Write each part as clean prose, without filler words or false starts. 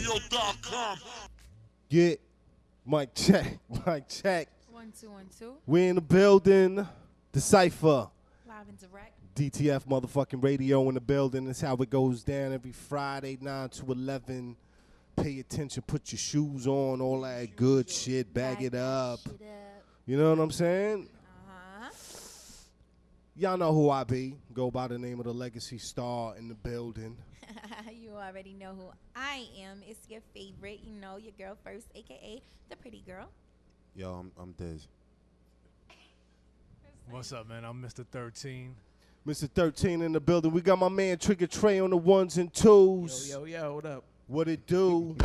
radio.com. Yeah, mic check, mic check. 1 2 1 2. We in the building. DaCypha. Live and direct. DTF motherfucking radio in the building. That's how it goes down every Friday, 9 to 11. Pay attention, put your shoes on, all that good shit. Bag it up. You know what I'm saying? Y'all know who I be. Go by the name of the Legacy Star in the building. You already know who I am. It's your favorite, you know, your girl first, a.k.a. the pretty girl. Yo, I'm Diz. What's up, man? I'm Mr. 13. Mr. 13 in the building. We got my man Trigger Trey on the ones and twos. Yo, what up? What it do?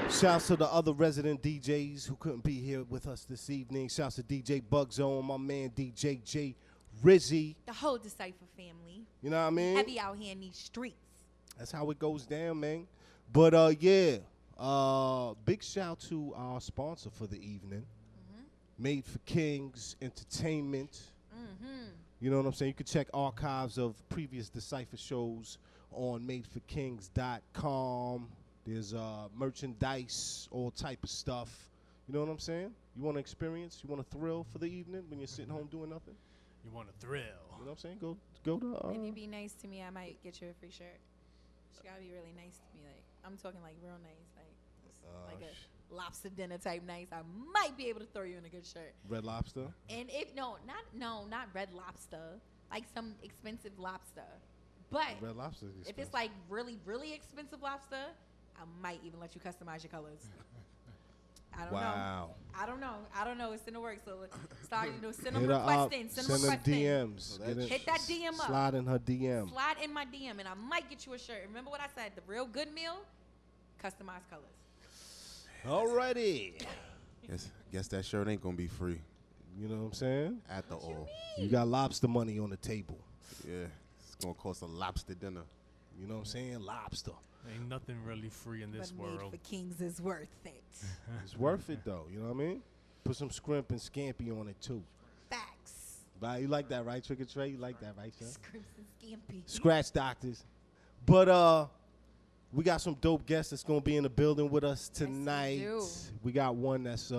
Shouts to the other resident DJs who couldn't be here with us this evening. Shouts to DJ Bugzone, my man DJ J Rizzy. The whole DaCypha family. You know what I mean? Heavy out here in these streets. That's how it goes down, man. But yeah, big shout to our sponsor for the evening, Made for Kings Entertainment. You know what I'm saying? You can check archives of previous DaCypha shows on madeforkings.com. There's merchandise, all type of stuff. You know what I'm saying? You want to experience? You want a thrill for the evening when you're sitting home doing nothing? You want a thrill? You know what I'm saying? Go to. If you be nice to me, I might get you a free shirt. You gotta be really nice to me. Like, I'm talking like real nice, like a lobster dinner type nice. I might be able to throw you in a good shirt. Red Lobster. And if not Red Lobster, like some expensive lobster. But Red Lobster. if it's like really, really expensive lobster, I might even let you customize your colors. I don't know. I don't know. It's in the works. So start, send them requests in. Send them requests in. DMs. Hit that DM up. Slide in her DM. Slide in my DM, and I might get you a shirt. Remember what I said? The real good meal, customized colors. Alrighty. Guess that shirt ain't gonna be free. You know what I'm saying? At the all. You got lobster money on the table. Yeah. It's gonna cost a lobster dinner. You know what I'm saying? Lobster. Ain't nothing really free in this But Made world. for Kings is worth it. It's worth it though. You know what I mean? Put some scrimp and scampi on it too. Facts. Right? You like that, right, Trick or Trey? You like that, right, son? Scrimps and scampi. Scratch doctors. But we got some dope guests that's gonna be in the building with us tonight. Yes, we got one that's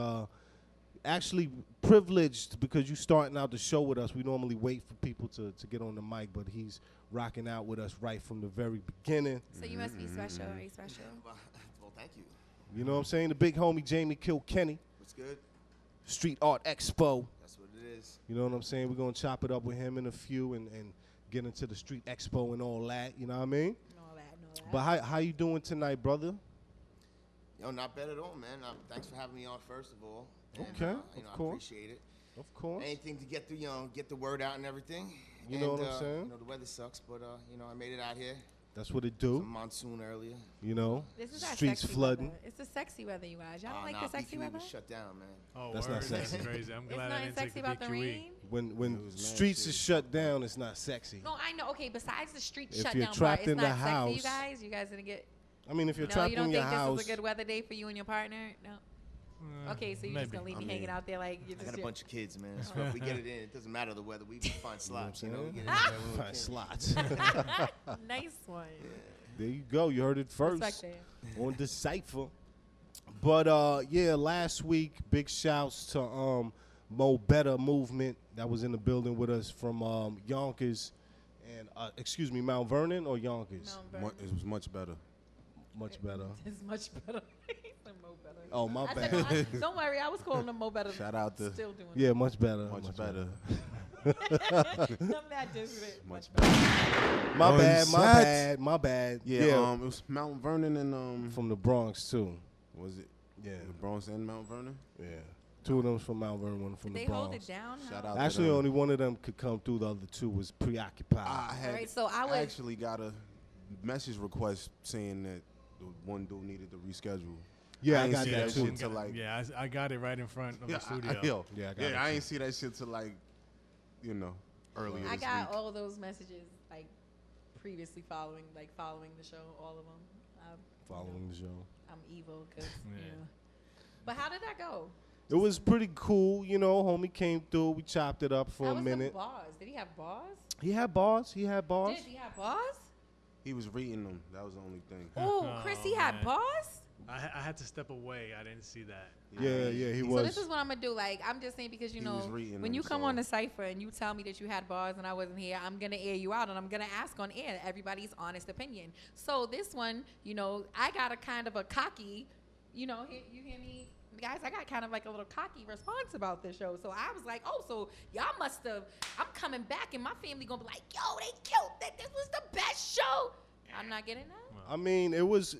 actually privileged because you starting out the show with us. We normally wait for people to get on the mic, but he's rocking out with us right from the very beginning. So you must be special. Are you special? Well, thank you. You know what I'm saying? The big homie Jamie Kilkenny, What's good? Street Art Expo. That's what it is. You know what I'm saying? We're going to chop it up with him in a few and get into the Street Expo and all that. You know what I mean? All that. But how you doing tonight, brother? Yo, not bad at all, man. Thanks for having me on, first of all. And, Okay, of of I course. appreciate it. Of course. Anything to get get the word out and everything. You know what I'm saying? The weather sucks, but I made it out here. That's what it Some do. monsoon earlier. You know? This is that Streets sexy flooding. Weather. It's the sexy weather, you guys. Y'all don't like nah, the sexy BQE weather? was shut down, man. Oh, That's word? not sexy. That's crazy. I'm It's glad I nothing didn't take sexy the about the BQE. rain. When It was mad streets shit. is shut down, it's not sexy. No, I know. Okay, besides the street If shut you're down part, trapped it's in the not sexy, you house- guys. You guys didn't get. I mean, if you're No, trapped you don't in your think house, this is a good weather day for you and your partner? No. Okay, so you're just maybe. gonna leave me I hanging mean, out there like you're I just. got a bunch of kids, man. So if we get it in, it doesn't matter the weather. We find slots, you know. We get it in there when we find can. slots. Nice one. There you go. You heard it first Respect that. on DaCypha. But yeah, last week, big shouts to Mo Better Movement that was in the building with us from Yonkers and excuse me, Mount Vernon or Yonkers? Mount It was much better. Much better. It's much better. Mo better. Oh, my I bad. said, no, don't worry, I was calling them Mo better. Shout out to- Still doing Yeah, much better. Much better. it. I'm not different. Much better. My Oh, bad, you my sad? bad, my bad. Yeah, it was Mount Vernon and from the Bronx too. was it Yeah, the Bronx and Mount Vernon? yeah. Two of them from Mount Vernon, one from Did the they hold Bronx. it down? Shout How? out to Actually, them. only one of them could come through. The other two was preoccupied. I had Alright, so I I was- actually got a message request saying that the one dude needed to reschedule. Yeah, I ain't got see that that too. shit till like Yeah, I got it right in front of the studio. yo, Yeah, I got it I too. ain't see that shit till like, earlier I this got week. all of those messages like previously following the show, all of them. Following the show. I'm evil because Yeah. you know. But how did that go? It was pretty cool, you know. Homie came through. We chopped it up for How a was minute. the bars? Did he have bars? He had bars. He had bars. Did he have bars? He was reading them. That was the only thing. Oh, Chris, he had man. bars? I had to step away. I didn't see that. Yeah, he So was. this is what I'm gonna do. Like, I'm just saying because you He know, was reading when them, you come so- on DaCypha and you tell me that you had bars and I wasn't here, I'm gonna air you out and I'm gonna ask on air everybody's honest opinion. So this one, you know, I got a kind of a cocky, you know, you hear me, guys? I got kind of like a little cocky response about this show. So I was like, oh, so y'all must have. I'm coming back and my family gonna be like, yo, they killed that. This was the best show. I'm not getting that. I mean, it was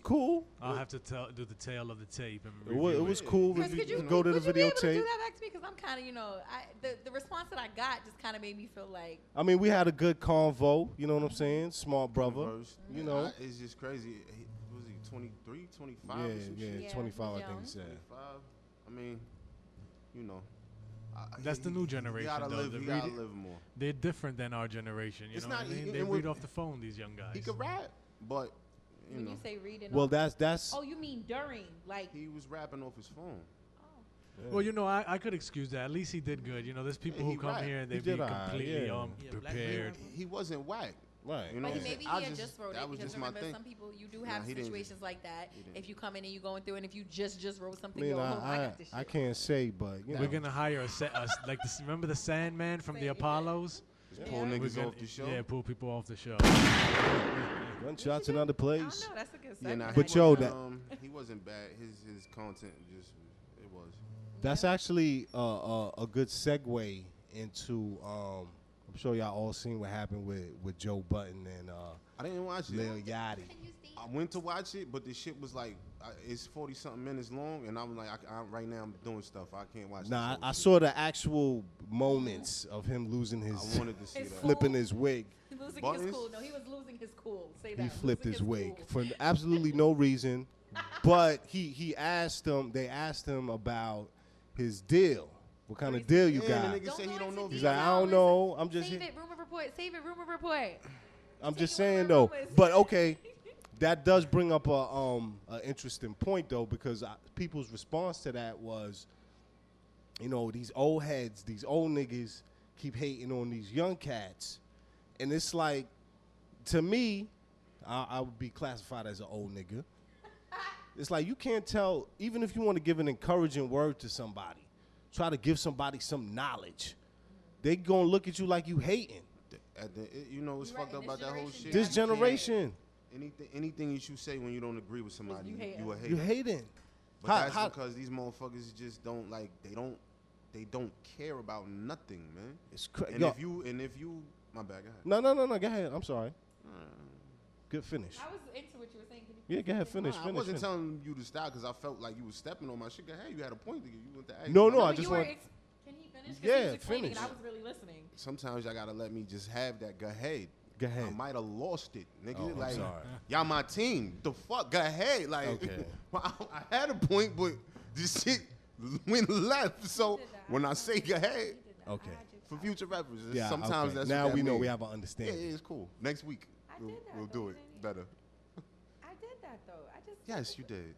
cool. I'll have to do the tale of the tape and It was cool. Chris, could you Go to the would you be able to do videotape. that back to me? Because I'm kind of, you know, the response that I got just kind of made me feel like. I mean, we had a good convo. You know what I'm saying? Smart brother. First, You know. it's just crazy. Was he 23, 25 Yeah, or some yeah, shit? Yeah, 25. I he's think young. he said. 25. I mean, you know. That's the new generation, You gotta though. live, The you gotta reading- live more. They're different than our generation. You It's know not- what I mean? and They what- read off the phone. These young guys. He could rap, but you When know, you say reading. Well, off- that's. Oh, you mean during, like. he was rapping off his phone. Well, you know, I could excuse that. At least he did good. You know, there's people Yeah, who he come rapped. here and He they be did alright, completely yeah. prepared. He wasn't whack. Right. You know, But what I'm maybe saying? he had just wrote that it was because just my remember thing. some people you do Nah, have he didn't situations like that. he didn't. If you come in and you going through and if you just wrote I something, mean, yo, hold on, I I got this shit. I can't say, but you know. We're gonna hire like this. Remember the Sandman from the Apollos? Just pull Yeah. We're niggas gonna- off the show. Yeah, pull people off the show. Gunshots in other I don't place. know. That's a good Yeah, segment. nah, But he yo, wasn't, that- he wasn't bad. His content just it was. That's actually a good segue into. I'm sure y'all all seen what happened with Joe Budden and I didn't watch it. Lil Yachty. I went to watch it, but the shit was like it's 40-something minutes long, and I'm like, right now I'm doing stuff. I can't watch. Nah, this whole I shit. saw the actual moments of him losing his, I wanted to see His that. flipping his wig. He losing Buttons? his cool. No, he was losing his cool. Say that. He flipped Losing his wig cool. for absolutely no reason. But he asked him. They asked him about his deal. What kind of deal you Yeah, got? the nigga say he don't know if He's he like, got I don't know. I'm just. Save it. Rumor report. Save it. Rumor report. I'm Take just it with saying the though. rumors. But okay, that does bring up a interesting point though, because people's response to that was, you know, these old heads, these old niggas keep hating on these young cats, and it's like, to me, I would be classified as an old nigga. It's like you can't tell, even if you want to give an encouraging word to somebody, try to give somebody some knowledge, they gonna look at you like you hating. You know what's You're right, fucked up in about this that whole generation, shit? This You can't- generation, anything that you say when you don't agree with somebody, You hating. you a hater. you hating. But How- that's how- because these motherfuckers just don't like. They don't care about nothing, man. It's crazy. And if you, my bad, go ahead. No. Go ahead. I'm sorry. Good finish. I was into what you were saying. Can you Yeah, go ahead. Finish. Nah, I Finish. wasn't finish. telling you to stop because I felt like you was stepping on my shit. Go ahead, you had a point. You went to ask. No, me. no, I but just you were want. Can he finish? 'Cause Yeah, he was explaining finish. And I was really listening. Sometimes y'all gotta let me just have that. Go ahead. Go ahead. I might have lost it, nigga. Oh, I'm like, sorry. y'all my team. The fuck? Go ahead. Like, Okay. I had a point, but this shit went left. So did that. when I say go ahead, Okay. for future references, Yeah. sometimes okay. that's Now what that we know means. we have an Yeah, understanding. it's cool. Next week I we'll, did that, we'll though, do it didn't you? better. I did that though. I just. Yes, you did.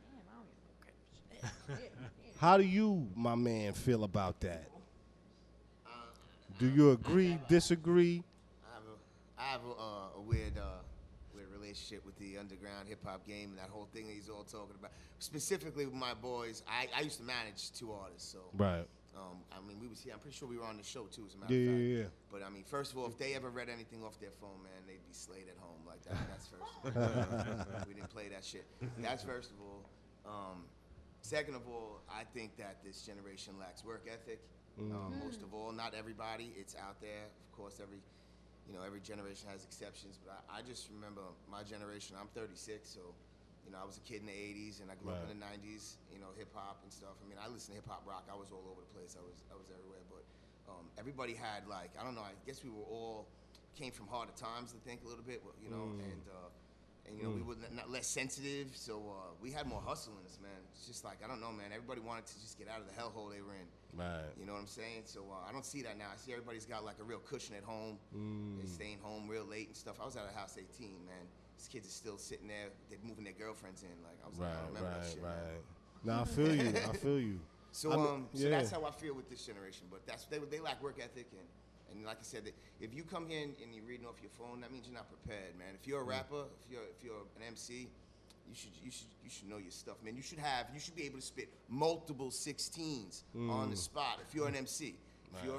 Damn, I don't even know credit. How do you, my man, feel about that? Do you agree? Disagree? I have a weird relationship with the underground hip hop game and that whole thing that he's all talking about. Specifically with my boys, I used to manage 2 artists, so Right. I mean we was here. I'm pretty sure we were on the show too, as a matter Yeah, of fact. yeah. But I mean, first of all, if they ever read anything off their phone, man, they'd be slayed at home like that. That's first of all. We didn't play that shit. That's first of all. Second of all, I think that this generation lacks work ethic. Most of all, not everybody. It's out there. Of course, every generation has exceptions. But I just remember my generation. I'm 36, so I was a kid in the 80s, and I grew up in the 90s. Hip hop and stuff. I mean, I listened to hip hop, rock. I was all over the place. I was everywhere. But everybody had like, I don't know. I guess we were all came from harder times. I think a little bit, and we were not less sensitive, so we had more hustle in us, man. It's just like, I don't know, man. Everybody wanted to just get out of the hellhole they were in. Right. You know what I'm saying? So I don't see that now. I see everybody's got like a real cushion at home. They're staying home real late and stuff. I was out of the house 18, man. These kids are still sitting there. They're moving their girlfriends in. Like, I was like, I don't remember that shit, man. No, I feel you. I feel you. So I mean, so yeah. that's how I feel with this generation. But they lack work ethic, and And like I said, if you come here and you're reading off your phone, that means you're not prepared, man. If you're a rapper, if you're an MC, you should know your stuff, man. You should be able to spit multiple 16s on the spot. If you're an MC,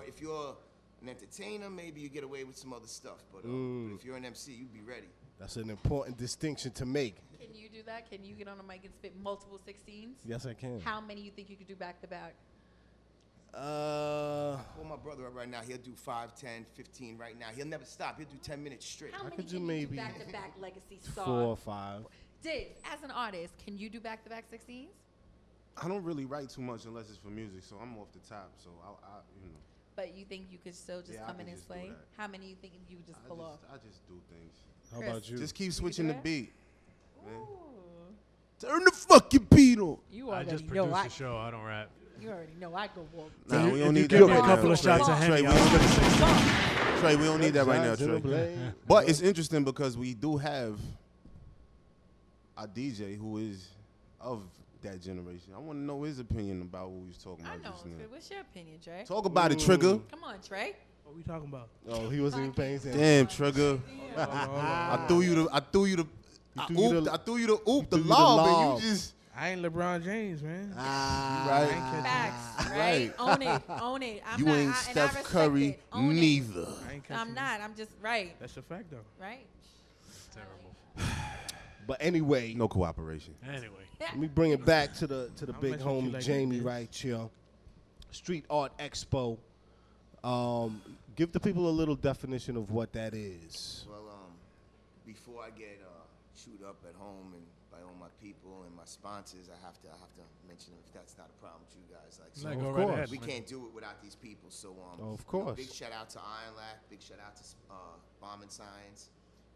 if you're an entertainer, maybe you get away with some other stuff. But if you're an MC, you be ready. That's an important distinction to make. Can you do that? Can you get on a mic and spit multiple 16s? Yes, I can. How many you think you could do back to back? Well, my brother right now, he'll do 5, 10, 15 right now. He'll never stop. He'll do 10 minutes straight. How many could do can you maybe do back to back legacy star? 4 or 5. Diggs, as an artist, can you do back to back 16s? I don't really write too much unless it's for music, so I'm off the top. So I But you think you could still just Yeah, I come could in and just do slay? that. How many you think you would just pull off? I just do things. How Chris. about you? Just keep switching the that? beat. Ooh. Turn the fucking beat on. You I already just know produce the show. I don't rap. You already know I go walk. Nah, we don't If need you that give me right a couple now. of shots of Trey, Henny, we I'm don't gonna need- say Trey, we don't need that right now, Shots in the Trey. blade. But it's interesting because we do have a DJ who is of that generation. I want to know his opinion about what we was talking I about know. just now. What's your opinion, Trey? Talk about it, Trigger. Come on, Trey. What we talking about? Oh, he wasn't even paying attention. Damn, Trigger. I threw you the lob, and you just I ain't LeBron James, man. right. Facts, right? Right. Own it. I'm You not, ain't and I Steph respect Curry it. Own it. neither. I ain't catching I'm not. I'm just right. That's a fact, though. Right. Terrible. But anyway, No cooperation. Anyway, let me bring it back to the I'll big mess with you homie like Jamie that, bitch. right here. Street Art Expo. Give the people a little definition of what that is. Well, before I get chewed up at home and by all my people and my sponsors, I have to mention if that's not a problem with you guys. Like, so Like, of go right course. ahead, we man. can't do it without these people. So, Of you know, course. big shout out to Iron Lack. Big shout out to Bombing Science.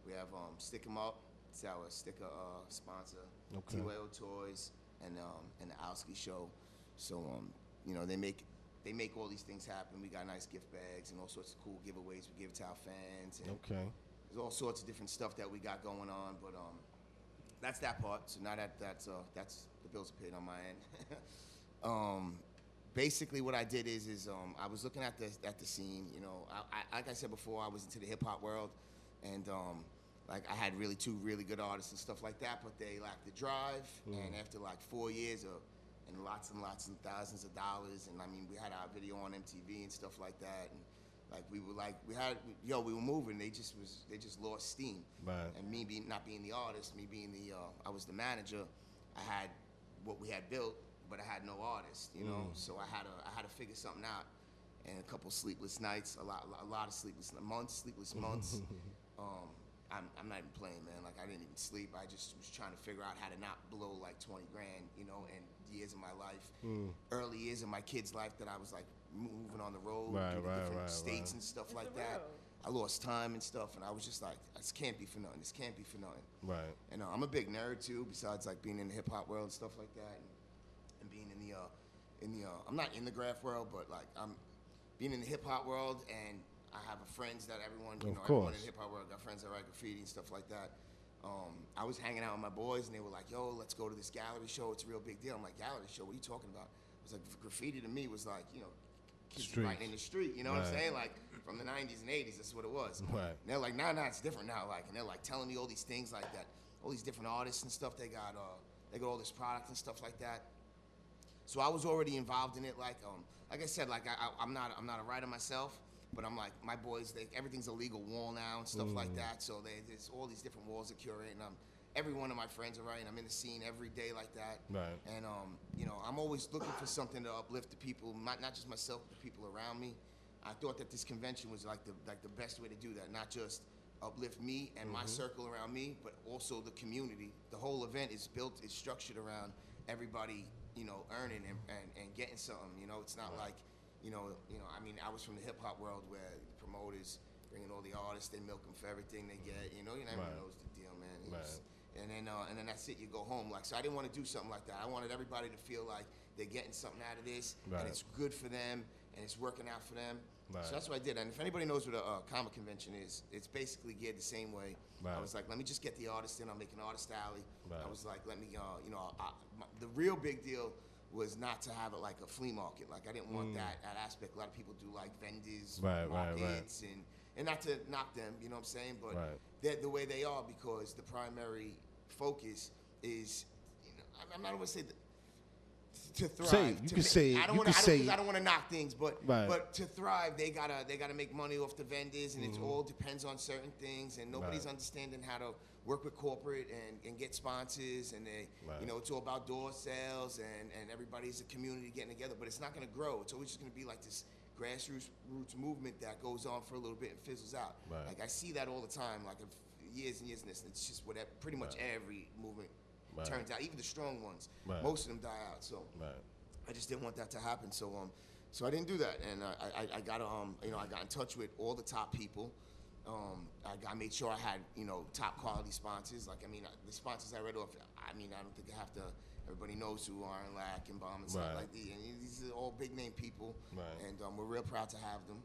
We have Stick 'em Up. It's our sticker sponsor. Okay. TYO Toys and the Owski Show. So, you know, they make all these things happen. We got nice gift bags and all sorts of cool giveaways we give to our fans. And Okay. there's all sorts of different stuff that we got going on, but that's that part. So now that's the bills are paid on my end. Basically, what I did is I was looking at the scene. You know, I like I said before, I was into the hip hop world, and like I had two really good artists and stuff like that, but they lacked the drive. And after like 4 years and lots and thousands of dollars, and I mean, we had our video on MTV and stuff like that, and like we were moving. They just lost steam. Right. And me not being the artist, I was the manager. I had what we had built, but I had no artist, you know. So I had to figure something out. And a couple sleepless nights, a lot of sleepless months. I'm not even playing, man. Like I didn't even sleep. I just was trying to figure out how to not blow like 20 grand, you know, and years of my life, early years of my kid's life that I was like moving on the road, to different states and stuff like that. I lost time and stuff, and I was just like, this can't be for nothing. This can't be for nothing. Right. And I'm a big nerd too. Besides like being in the hip hop world and stuff like that, and being in the I'm not in the graph world, but like I'm being in the hip hop world, and I have friends that everyone in the hip hop world got friends that write graffiti and stuff like that. I was hanging out with my boys, and they were like, "Yo, let's go to this gallery show. It's a real big deal." I'm like, "Gallery show? What are you talking about?" I was like, "Graffiti to me was like, you know, kids writing in the street. You know what I'm saying? Like from the 90s and 80s, that's what it was." Right. And they're like, "Nah, it's different now." Like, and they're like telling me all these things like that, all these different artists and stuff. They got all this product and stuff like that. So I was already involved in it. Like I said, like I'm not a writer myself. But I'm like, my boys, everything's a legal wall now and stuff like that. So there's all these different walls that curate, and every one of my friends are writing. I'm in the scene every day like that. Right. And you know, I'm always looking for something to uplift the people, not just myself, but the people around me. I thought that this convention was like the best way to do that, not just uplift me and my circle around me, but also the community. The whole event is structured around everybody, you know, earning and getting something. You know, it's not like. You know, I mean, I was from the hip hop world where the promoters bringing all the artists, they milk them for everything they get. You know, everyone knows the deal, man. And then that's it. You go home. Like, so I didn't want to do something like that. I wanted everybody to feel like they're getting something out of this, and it's good for them, and it's working out for them. Right. So that's what I did. And if anybody knows what a comic convention is, it's basically geared the same way. Right. I was like, let me just get the artist in. I'll make an artist alley. Right. I was like, let me, the real big deal was not to have it like a flea market. Like I didn't want that aspect. A lot of people do like vendors, Right. markets, and not to knock them, you know what I'm saying? But they're the way they are because the primary focus is, you know, I'm not going to say to thrive. Say it. You can say it. I don't want to knock things, but to thrive, they gotta make money off the vendors, and it all depends on certain things, and nobody's understanding how to work with corporate and get sponsors, and they, you know, it's all about door sales, and everybody's a community getting together, but it's not gonna grow. It's always just gonna be like this grassroots movement that goes on for a little bit and fizzles out. Like I see that all the time, like years and years, and it's just whatever. Pretty much every movement turns out, even the strong ones, most of them die out. So I just didn't want that to happen. So so I didn't do that, and I got you know, I got in touch with all the top people. I made sure I had, you know, top quality sponsors. Like, I mean, the sponsors I read off, I mean, I don't think I have to. Everybody knows who are in Lack and Bomb and stuff like that. And these are all big name people, and we're real proud to have them.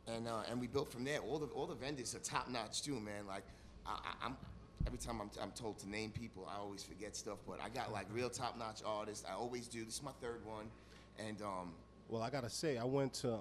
And we built from there. All the vendors are top notch too, man. Like I'm every time I'm told to name people, I always forget stuff. But I got like real top notch artists. I always do. This is my third one, and well, I gotta say, I went to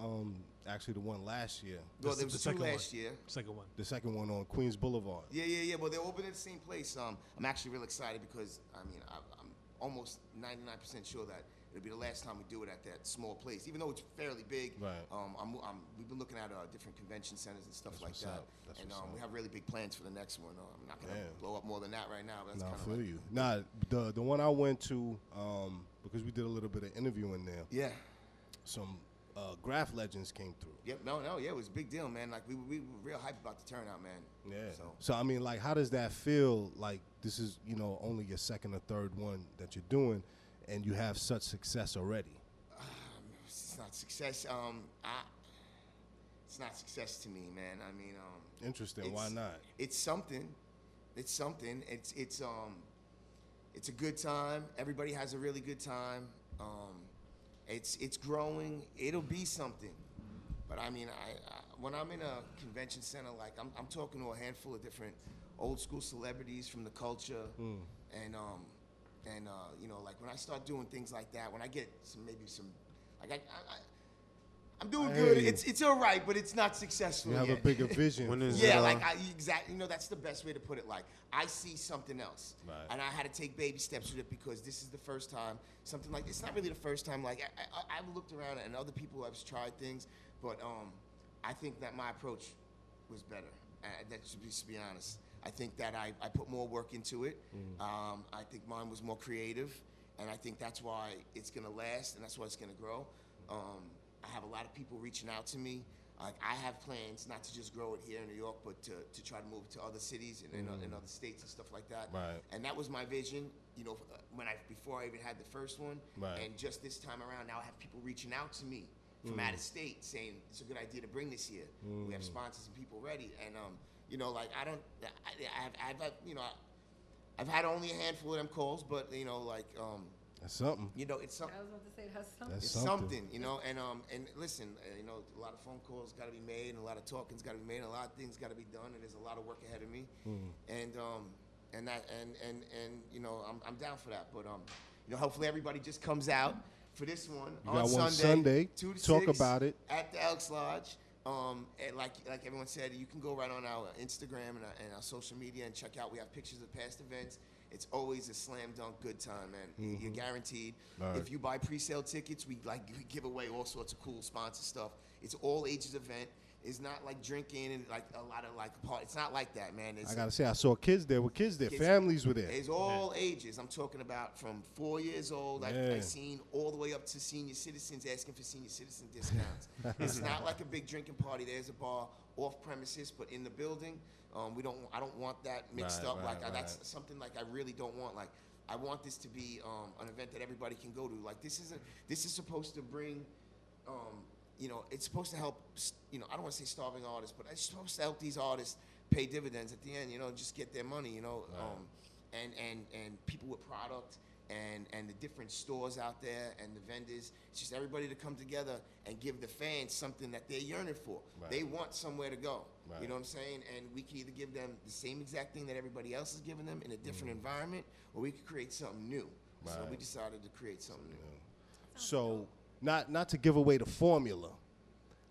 actually the one last year. Well, there was two last year. Second one. The second one on Queens Boulevard. Yeah. Well, they all been at the same place. I'm actually real excited because I mean I'm almost 99% sure that it'll be the last time we do it at that small place, even though it's fairly big. We've been looking at different convention centers and stuff like that, and we have really big plans for the next one. I'm not gonna blow up more than that right now. But that's I feel you. Nah, the one I went to because we did a little bit of interviewing there. Yeah. Some graph legends came through. Yep. No. Yeah, it was a big deal, man. Like we were real hyped about the turnout, man. Yeah. So I mean, like, how does that feel? Like, this is, you know, only your second or third one that you're doing, and you have such success already. It's not success. It's not success to me, man. I mean, interesting. Why not? It's something. It's a good time. Everybody has a really good time. It's growing. It'll be something. But I mean, when I'm in a convention center, like I'm talking to a handful of different old school celebrities from the culture, and you know, like when I start doing things like that, when I get like I'm doing good. It's all right, but it's not successful. You have yet. a bigger vision. Exactly. You know, that's the best way to put it. Like I see something else, and I had to take baby steps with it because this is the first time something like it's not really the first time. Like I've looked around and other people have tried things, but I think that my approach was better. To be honest, I think that I put more work into it. I think mine was more creative, and I think that's why it's gonna last and that's why it's gonna grow. I have a lot of people reaching out to me. Like I have plans not to just grow it here in New York, but to try to move it to other cities and other states and stuff like that. And that was my vision, you know, before I even had the first one. And just this time around, now I have people reaching out to me from out of state saying it's a good idea to bring this here. We have sponsors and people ready. And you know, like I've had only a handful of them calls, but you know, like that's something. You know, it's something. I was about to say that's something. It's something, you know, and listen, you know, a lot of phone calls got to be made, and a lot of talking's got to be made, and a lot of things got to be done, and there's a lot of work ahead of me, and you know, I'm down for that, but you know, hopefully everybody just comes out for this one on Sunday, 2 to 6, talk about it at the Elks Lodge. And like everyone said, you can go right on our Instagram and our social media and check out. We have pictures of past events. It's always a slam dunk good time, man. You're guaranteed. If you buy pre-sale tickets, we give away all sorts of cool sponsor stuff. It's all ages event. It's not like drinking and like a lot of like party. It's not like that, man. I gotta say, I saw kids there. Families were there. It's all ages. I'm talking about from 4 years old. I've seen all the way up to senior citizens asking for senior citizen discounts. It's not like a big drinking party. There's a bar off premises, but in the building. I don't want that mixed up. That's something like I really don't want. Like I want this to be an event that everybody can go to. Like this is supposed to bring. You know, it's supposed to help, you know, I don't want to say starving artists, but it's supposed to help these artists pay dividends at the end, you know, just get their money, you know, and people with product and the different stores out there and the vendors. It's just everybody to come together and give the fans something that they're yearning for. They want somewhere to go, you know what I'm saying? And we can either give them the same exact thing that everybody else is giving them in a different environment, or we could create something new. So we decided to create something new. So not to give away the formula,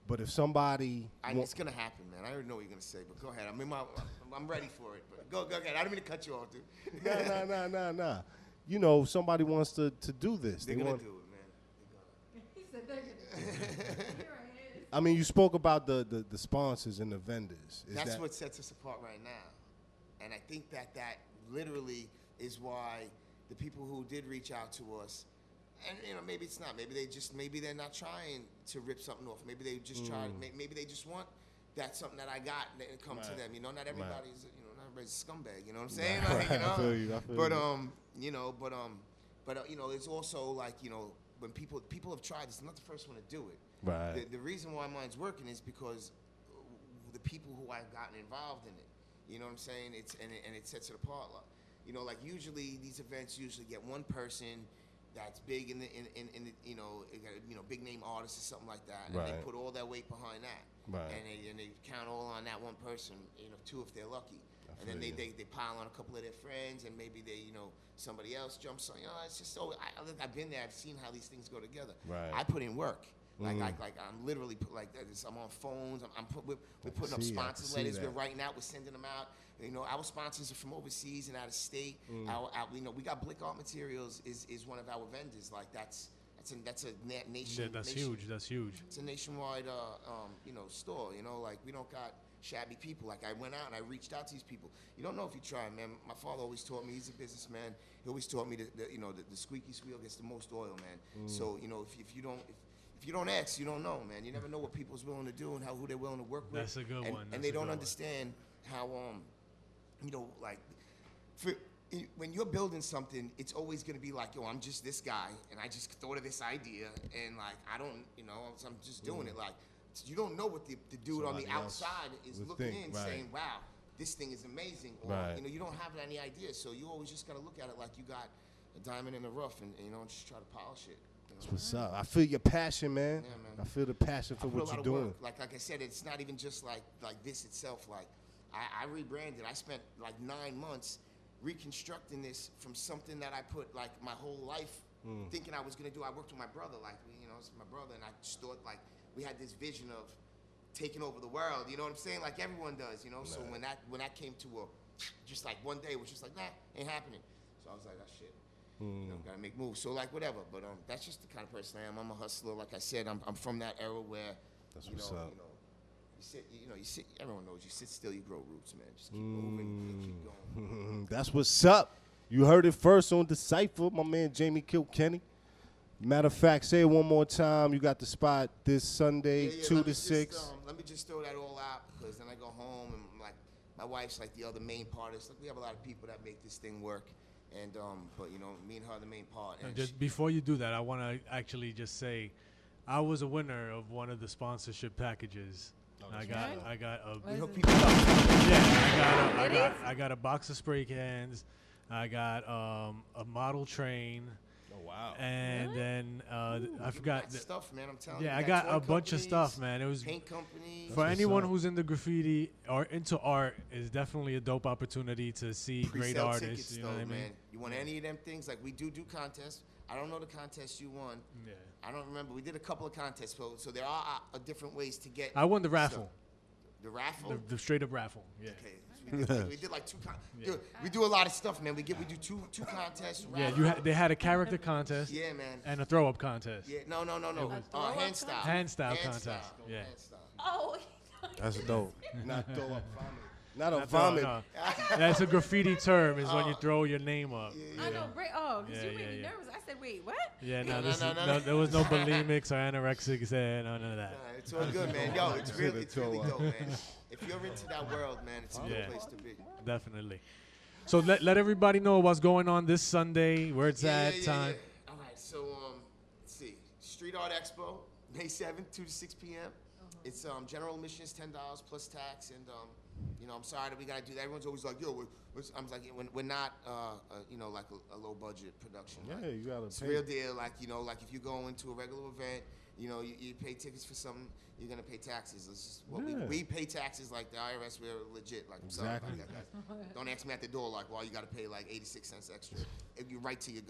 but if somebody It's gonna happen, man. I already know what you're gonna say, but go ahead. I'm ready for it. But go ahead. I don't mean to cut you off, dude. Nah. You know, somebody wants to do this. They're gonna do it, man. He said they're gonna. I mean, you spoke about the sponsors and the vendors. That's what sets us apart right now. And I think that literally is why the people who did reach out to us, and maybe it's not, maybe they're not trying to rip something off. Maybe they just maybe they just want that something that I got and come to them. Not everybody's not everybody's a scumbag. You know what I'm saying? Like, I feel you. But it's also like when people have tried this, I'm not the first one to do it. Right. The reason why mine's working is because the people who I've gotten involved in it. You know what I'm saying? It sets it apart. Like usually these events get one person that's big in the big name artists or something like that, and they put all their weight behind that, and they count all on that one person, two if they're lucky, and then they pile on a couple of their friends, and maybe somebody else jumps on. It's just so I've been there. I've seen how these things go together. Right. I put in work. Like I'm literally I'm on phones. We're putting up sponsor letters. We're writing out. We're sending them out. Our sponsors are from overseas and out of state. We got Blick Art Materials is one of our vendors. Like that's a nation. Yeah, that's huge. That's huge. It's a nationwide store. Like we don't got shabby people. Like I went out and I reached out to these people. You don't know if you try, man. My father always taught me. He's a businessman. He always taught me the squeaky wheel gets the most oil, man. So if you don't ask, you don't know, man. You never know what people's willing to do and who they're willing to work with. That's a good one. And they don't understand how, when you're building something, it's always going to be like, I'm just this guy, and I just thought of this idea, and like, I don't, so I'm just doing it. Like, you don't know what the dude on the outside is looking in, saying, wow, this thing is amazing. Or, you don't have any idea. So you always just got to look at it like you got a diamond in the rough and just try to polish it. That's what's up. I feel your passion, man. Yeah, man. I feel the passion for what you're doing. Like I said, it's not even just like this itself. Like I rebranded. I spent like 9 months reconstructing this from something that I put like my whole life thinking I was gonna do. I worked with my brother, like it's my brother, and I just thought like we had this vision of taking over the world. You know what I'm saying? Like everyone does. So when that came to just like one day, it was just like ain't happening. So I was like, shit. Gotta make moves. So like whatever, but that's just the kind of person I am. I'm a hustler. Like I said, I'm from that era where that's what's up. You sit. Everyone knows you sit still, you grow roots, man. Just keep moving, keep going. That's what's up. You heard it first on DaCypha, my man Jamie Kilkenny. Matter of fact, say it one more time. You got the spot this Sunday, 2 to 6. Let me just throw that all out because then I go home and like my wife's like the other main partist. Like we have a lot of people that make this thing work. And but me and her are the main part. And just before you do that, I want to actually just say, I was a winner of one of the sponsorship packages. I got a box of spray cans. I got a model train. Oh wow! And then I forgot stuff, man. I'm telling you. Yeah, I got a bunch of stuff, man. It was paint company. For anyone who's into graffiti or into art, is definitely a dope opportunity to see great artists. You know what I mean? Man. You want any of them things? Like we do contests. I don't know the contest you won. Yeah. I don't remember. We did a couple of contests, so there are different ways to get. I won the raffle. The raffle? The straight up raffle. Yeah. Okay. We did like 2 contests. We do a lot of stuff, man. We do two contests. Yeah, they had a character contest. Yeah, man. And a throw up contest. Yeah, no. Hand style. Hand style contest. Yeah. Hand style. Oh. That's dope. Not throw up vomit. Not a vomit. No. That's a graffiti term. Is when you throw your name up. I know. Because you made me nervous. I said, wait, what? Yeah, no, there was no bulimics or anorexics and none of that. Nah, it's all good, man. Yo, it's really dope, man. If you're into that world, man, it's a good place to be. Definitely. So let everybody know what's going on this Sunday, where it's at, time. Yeah. All right, so let's see. Street Art Expo, May 7th, 2 to 6 p.m. It's general admission is $10 plus tax, and I'm sorry that we gotta do that. Everyone's always like, yo, I'm like, we're not, like a low budget production. Yeah, like, you gotta. It's a real deal. Like, like if you go into a regular event, You know, you pay tickets for something, you're gonna pay taxes. It's just what Yeah. we pay taxes like the IRS. We're legit. Like, I'm sorry Exactly. about that, guys. Don't ask me at the door like, well, you gotta pay like 86 cents extra. If you write to your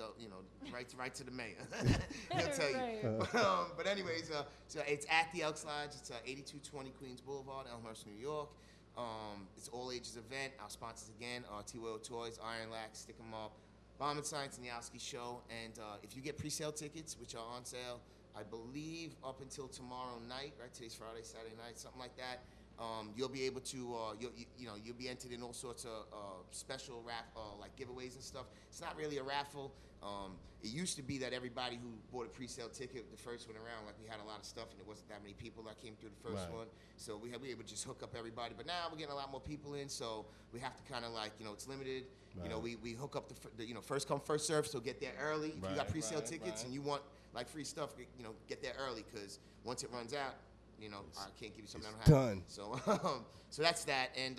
right to the mayor, he'll tell you. But anyways, so it's at the Elks Lodge. It's 8220 Queens Boulevard, Elmhurst, New York. It's all ages event. Our sponsors again are T-Will Toys, Iron Lax, Stick 'em Up, Bomb and Science, and the Yowski Show. And if you get pre-sale tickets, which are on sale, I believe up until tomorrow night, right? Today's Friday, Saturday night, something like that. You'll be able to, you'll be entered in all sorts of special like giveaways and stuff. It's not really a raffle. It used to be that everybody who bought a pre-sale ticket, the first one around, like we had a lot of stuff and there wasn't that many people that came through the first one. So we were able to just hook up everybody. But now we're getting a lot more people in, so we have to kind of like, it's limited. Right. We hook up the first come, first serve, so get there early. If you got pre-sale tickets and you want like free stuff, get there early, because once it runs out, I can't give you something I don't have. Done. So that's that, and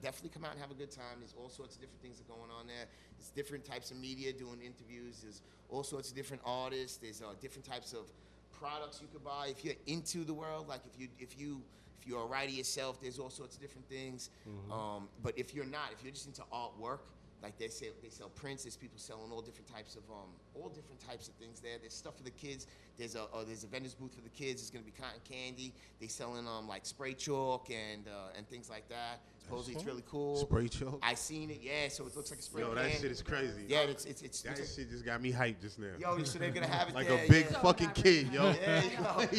definitely come out and have a good time. There's all sorts of different things that are going on there. There's different types of media doing interviews. There's all sorts of different artists. There's different types of products you could buy if you're into the world. Like if you're a writer yourself, there's all sorts of different things. Mm-hmm. But if you're not, if you're just into artwork, like they sell prints. There's people selling all different types of things there. There's stuff for the kids. There's a vendor's booth for the kids. It's gonna be cotton candy. They selling like spray chalk and things like that. Supposedly it's really cool. Spray chalk? I seen it, yeah. So it looks like a spray can. Yo, that shit is crazy. Yeah, it's that shit just got me hyped just now. Yo, so they're gonna have it like there, a big yeah. fucking kid, yo. Yeah,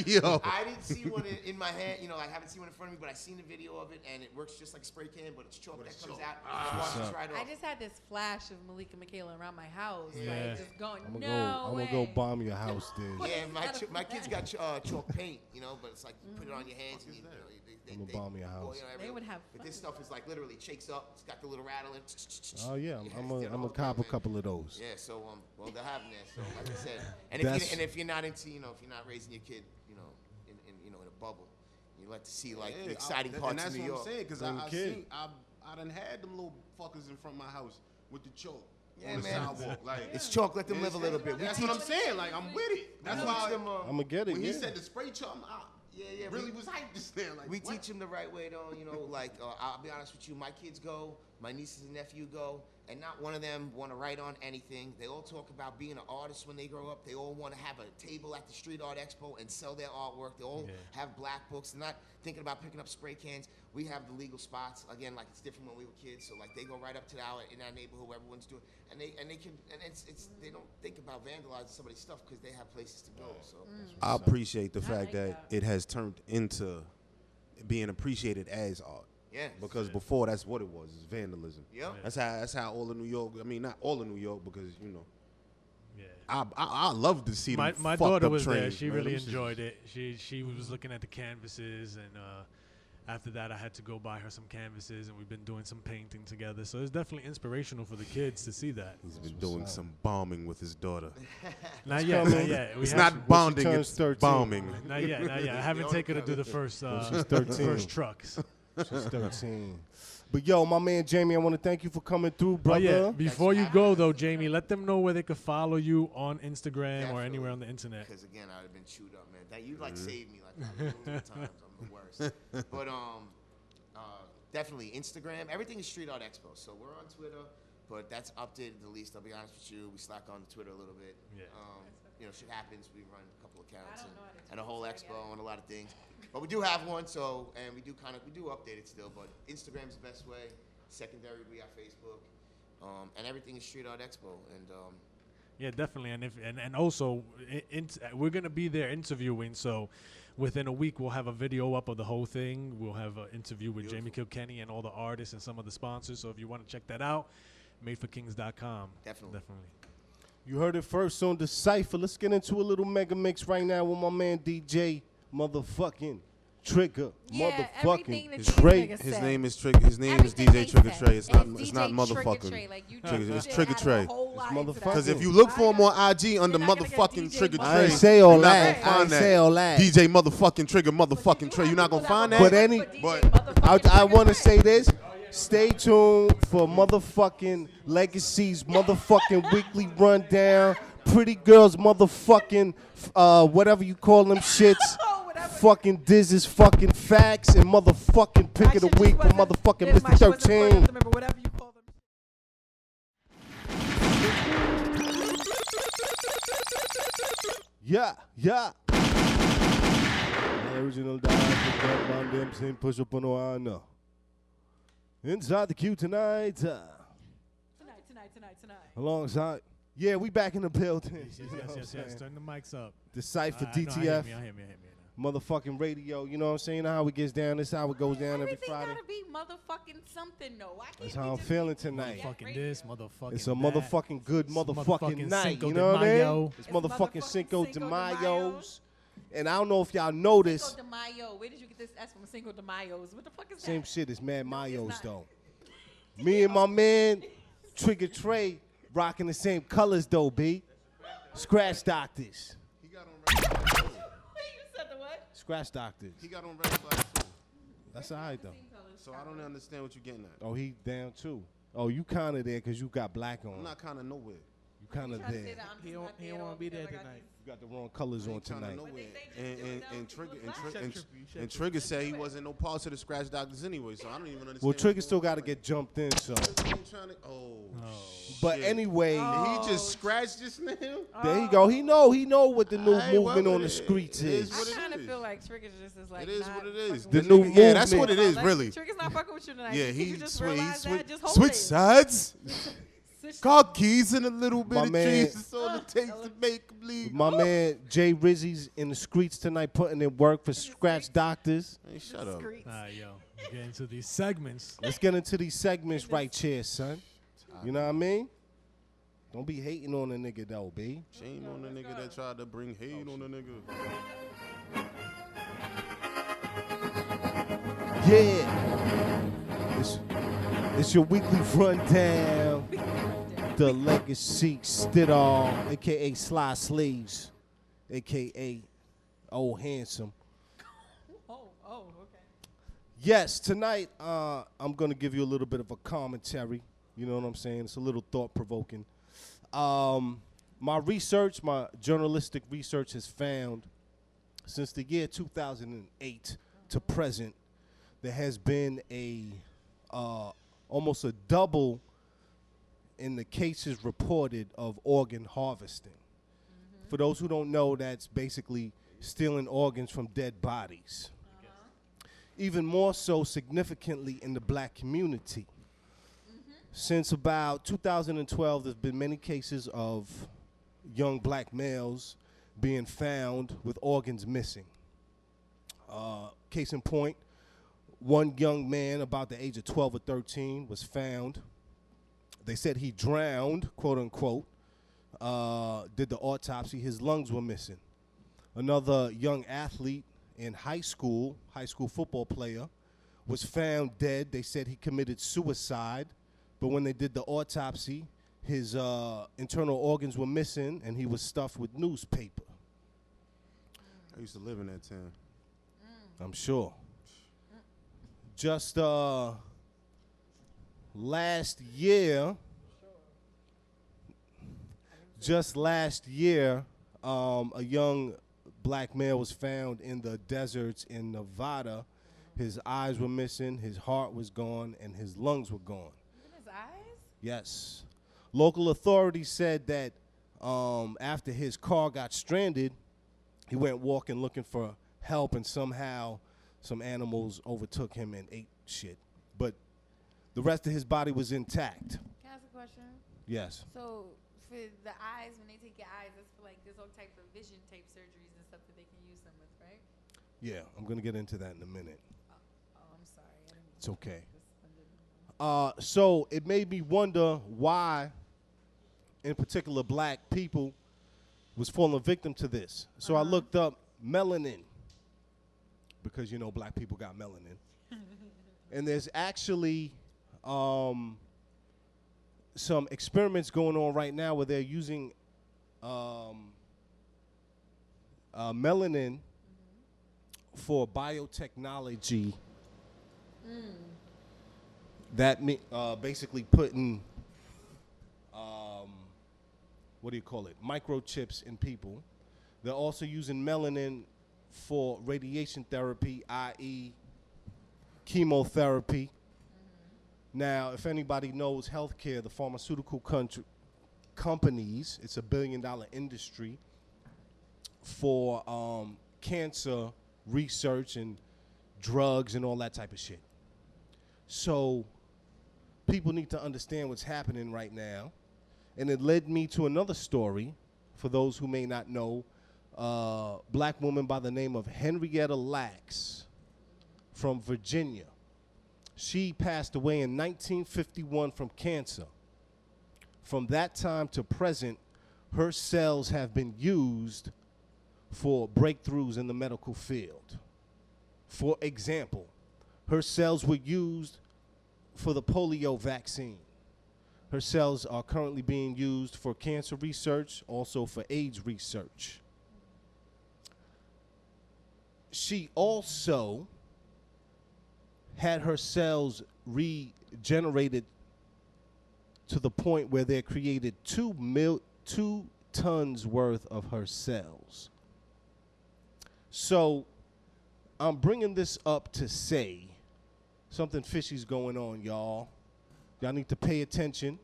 yo. I didn't see one in my hand. I haven't seen one in front of me, but I seen the video of it, and it works just like a spray can, but it's chalk that comes out. Washes right off. I just had this flash of Malika Michaela around my house, Yeah. like just going, I'm no way. gonna go bomb your house, dude. Yeah, my kids got chalk paint, but it's like you put it on your hands and I'm gonna bomb your house. They would have But this stuff is like literally shakes up. It's got the little rattle in. Oh yeah, I'm gonna cop a couple of those. Yeah, so they're having that. So like I said, and if you're not into, if you're not raising your kid, in a bubble, you like to see like the exciting parts of New York. And that's what I'm saying, because I done had them little fuckers in front of my house with the chalk. Yeah, on the man. sidewalk. Like, It's chalk. Let them live a little bit. That's what I'm saying. Like, I'm with it. That's why I'm gonna get it. when Yeah. he said the spray chalk, Yeah. really was hyped just then. Like, We what? teach them the right way, though. I'll be honest with you. My kids go. My nieces and nephew go, and not one of them want to write on anything. They all talk about being an artist when they grow up. They all want to have a table at the Street Art Expo and sell their artwork. They all have black books. They're not thinking about picking up spray cans. We have the legal spots. Again, like it's different when we were kids. So like they go right up to in our neighborhood where everyone's doing, and they they don't think about vandalizing somebody's stuff because they have places to go. So I appreciate the fact like that that. it has turned into being appreciated as art. yeah, Because before that's what it was, is vandalism. yeah. That's how all of New York. I mean, not all of New York, because Yeah. I love to see them. My fucked daughter up was there. trains, She man. really Them shits- enjoyed it. She was looking at the canvases, and after that, I had to go buy her some canvases, and we've been doing some painting together. So it's definitely inspirational for the kids to see that. He's been doing some bombing with his daughter. Not yet, not yet. We It's have not to- bonding, turns it's 13. bombing. Not yet, not yet. I haven't taken her to the first she's 13. first trucks. She's 13. But yo, my man Jamie, I want to thank you for coming through, But brother. yeah, before you go though, Jamie, let them know where they could follow you on Instagram or Definitely. anywhere on the internet. Because again, I'd have been chewed up, man. That you saved me like a million times. I'm the worst. But definitely Instagram. Everything is Street Art Expo. So we're on Twitter, but that's updated the least. I'll be honest with you. We slack on Twitter a little bit. Yeah. Shit happens. We run a couple accounts I don't know how to and a tweet, whole so I expo get it. and a lot of things. But we do have one. And we do update it still. But Instagram's the best way. Secondary, we have Facebook. And everything is Street Art Expo. And Yeah, definitely, and also we're gonna be there interviewing. So within a week, we'll have a video up of the whole thing. We'll have an interview with Jamie Kilkenny and all the artists and some of the sponsors. So if you want to check that out, madeforkings.com. Definitely. You heard it first on DaCypha. Let's get into a little mega mix right now with my man DJ motherfucking Trigger. everything Motherfucking that Trey. these niggas His said. name is Trigger. His name is Everything DJ they Trigger said. Trey. It's And not DJ motherfucking. Trigger Trey. Like, you Trigger- just it's did Trigger add a Trey. whole lot It's into motherfucking- that. Because if you look for him on IG under You're not gonna get motherfucking DJ Trigger motherfucking I ain't Trey, say all you're not that. gonna I find ain't that. say all that. DJ motherfucking Trigger motherfucking Trey. You're not gonna find that. But any- I want to say this. Stay tuned for motherfucking Legacy's motherfucking weekly rundown pretty girls, motherfucking, whatever you call them shits. Fucking Diz's fucking facts and motherfucking pick of the week with motherfucking Mr. 13. Whatever you call them. Yeah. Original them same push up on the one. Inside the queue tonight. Tonight. Alongside. Yeah, we back in the building. Yes. Turn the mics up. DaCypha, I DTF. hear me. Motherfucking radio, you know what I'm saying? You know how it gets down. This is how it goes down every Friday. Everything gotta be motherfucking something, though. Why can't That's how I'm feeling tonight. Motherfucking this, motherfucking It's a that. motherfucking good motherfucking night. Cinco You de know what I Mayo. mean? It's motherfucking Cinco de Cinco de Mayo's. And I don't know if y'all know this. Cinco de Mayo. Where did you get this S from? Cinco de Mayo's. What the fuck is that? Same shit as Mad Mayo's, not. though. Me and my man, Trigger Trey, rocking the same colors, though, B. Scratch Doctors. He got on red, black, blue. You said the what? Scratch Doctors. He got on red, black, blue. That's all right, though. So I don't understand what you're getting at. Oh, he down, too. Oh, you kind of there because you got black on. I'm not kind of nowhere. You kind of there. He don't want to be there tonight. You got the wrong colors on tonight. And Trigger said he wasn't no parts of the Scratch Doctors anyway, so I don't even understand. Well, Trigger still got to get jumped in, so. But shit. anyway. Did he just scratch just now? There you go. He know what the new Hey, movement well, on the it streets is. what it I kind of is. feel like Trigger's just is like. It is what it is. The new Yeah, that's movement. what it is, really. Trigger's not fucking with you tonight. Yeah, Did he you just realize that? Just hold switch it. sides. Switch- Got keys and a little bit My of man- cheese. That's all it takes to make him leave. My man Jay Rizzy's in the streets tonight putting in work for Scratch Doctors. Hey, shut up. Discreet. Get into these segments. Let's get into these segments right here, son. You know what I mean? Don't be hating on a nigga, though, B. Shame on the nigga that tried to bring hate on the nigga. Yeah. It's your weekly rundown. The Legacy Stidall, a.k.a. Sly Sleeves, a.k.a. Old Handsome. Oh, okay. Yes, tonight I'm going to give you a little bit of a commentary. You know what I'm saying? It's a little thought-provoking. My research, my journalistic research has found since the year 2008 to present, there has been almost a double in the cases reported of organ harvesting. For those who don't know, that's basically stealing organs from dead bodies. Even more so significantly in the black community. Since about 2012, there's been many cases of young black males being found with organs missing. Case in point, one young man about the age of 12 or 13 was found. They said he drowned, quote unquote, did the autopsy, his lungs were missing. Another young athlete in high school football player, was found dead. They said he committed suicide, but when they did the autopsy, his internal organs were missing and he was stuffed with newspaper. I used to live in that town. I'm sure. Just last year, a young black male was found in the deserts in Nevada. His eyes were missing, his heart was gone, and his lungs were gone. Even his eyes? Yes. Local authorities said that after his car got stranded, he went walking looking for help, and somehow some animals overtook him and ate shit. But the rest of his body was intact. Can I ask a question? Yes. So for the eyes, when they take your eyes, that's for like there's all types of vision tape surgeries and stuff that they can use them with, right? Yeah, I'm going to get into that in a minute. Oh, I'm sorry. I didn't It's okay. this- So it made me wonder why, in particular, black people was falling victim to this. So I looked up melanin, because, you know, black people got melanin. And there's actually some experiments going on right now where they're using melanin for biotechnology. That basically putting microchips in people. They're also using melanin for radiation therapy, i.e. chemotherapy. Now, if anybody knows healthcare, the pharmaceutical companies, it's a $1 billion industry for cancer research and drugs and all that type of shit. So people need to understand what's happening right now. And it led me to another story, for those who may not know, black woman by the name of Henrietta Lacks from Virginia. She passed away in 1951 from cancer. From that time to present, her cells have been used for breakthroughs in the medical field. For example, her cells were used for the polio vaccine. Her cells are currently being used for cancer research, also for AIDS research. She also had her cells regenerated to the point where they created 2 tons worth of her cells. So I'm bringing this up to say something fishy's going on, y'all. Y'all need to pay attention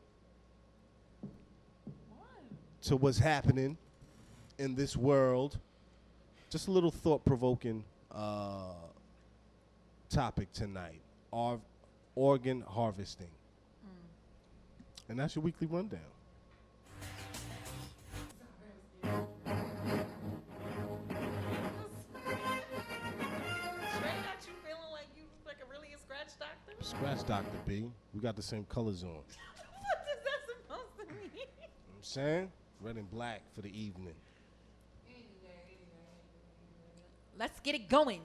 to what's happening in this world. Just a little thought-provoking topic tonight. Organ harvesting. And that's your weekly rundown. Scratch Doctor B. We got the same colors on. What is that supposed to mean? You know what I'm saying? Red and black for the evening. Let's get it going.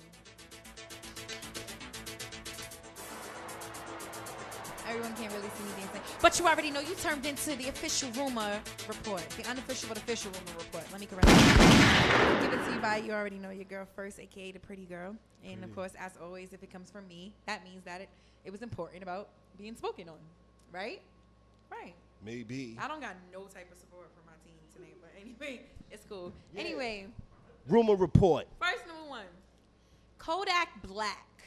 Everyone can't really see me dancing. But you already know you turned into the official rumor report. The unofficial but official rumor report. Let me correct that. Give it to you by, you already know your girl first, a.k.a. the pretty girl. And, of course, as always, if it comes from me, that means that it was important about being spoken on. Right? Right. Maybe. I don't got no type of support for my team today. But anyway, it's cool. Yeah. Anyway. Rumor report. First, number one. Kodak Black.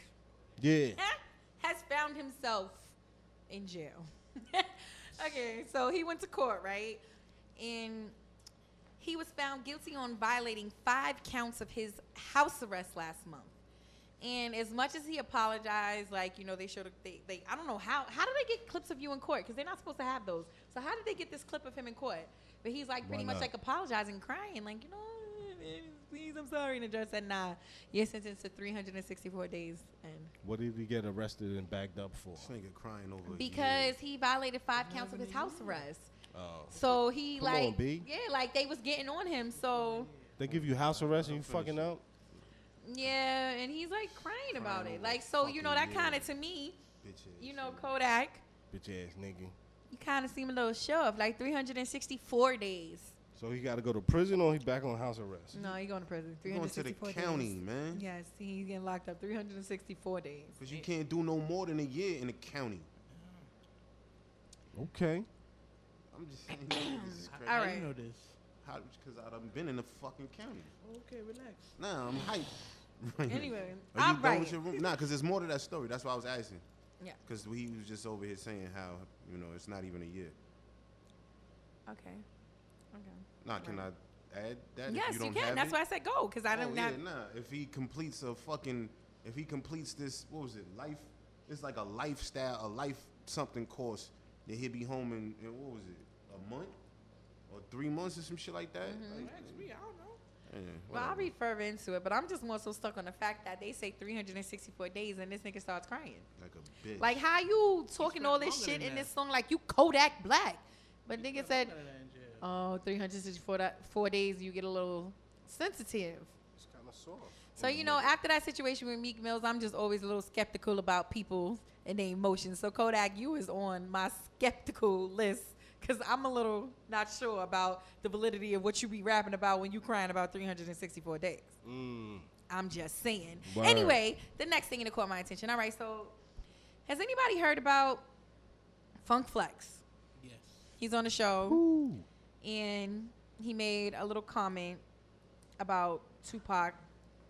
Yeah. Has found himself in jail. Okay, so he went to court, right? And he was found guilty on violating 5 counts of his house arrest last month. And as much as he apologized, like, you know, they showed, they I don't know how did they get clips of you in court? Because they're not supposed to have those. So how did they get this clip of him in court? But he's like pretty much like apologizing, crying, like, you know, please, I'm sorry. And the judge said, nah, you're sentenced to 364 days. And what did he get arrested and bagged up for? This nigga crying over because he violated 5 counts of his house arrest. Oh. So he Come on, B. Yeah, like they was getting on him. So they give you house arrest and you fucking out? Yeah, and he's like crying about it. Like, so, you know, that kind of, to me, you know, Kodak. Bitch ass nigga. You kind of seem a little shoved, like 364 days. So he got to go to prison or he back on house arrest? No, he going to prison. 364 days. Going to the county, man. Yes, he's getting locked up 364 days. Because you can't do no more than a year in the county. Okay. I'm just saying. This is crazy. All right. How you know this? Because I done been in the fucking county. Okay, relax. Nah, I'm hyped. Anyway, Are you all done with right. your room? Nah, because there's more to that story. That's why I was asking. Yeah. Because he was just over here saying how, you know, it's not even a year. Okay. Nah, can I add that? Yes, if you, don't can. have That's it? why I said go, because I don't have. Nah. If he completes this, what was it? Life. It's like a lifestyle, a life something course that he'll be home in what was it? A month or 3 months or some shit like that. Mm-hmm. Like, I don't know. yeah, Well, I'll read further into it, but I'm just more so stuck on the fact that they say 364 days and this nigga starts crying. like a bitch. Like, how you talking all this longer shit than in that. this song like you Kodak Black? But nigga said, oh, 364 days, you get a little sensitive. It's kind of soft. So, you know, after that situation with Meek Mills, I'm just always a little skeptical about people and their emotions. So, Kodak, you is on my skeptical list because I'm a little not sure about the validity of what you be rapping about when you crying about 364 days. I'm just saying. Word. Anyway, the next thing that caught my attention. All right, so has anybody heard about Funk Flex? Yes. He's on the show. Ooh. and he made a little comment about Tupac,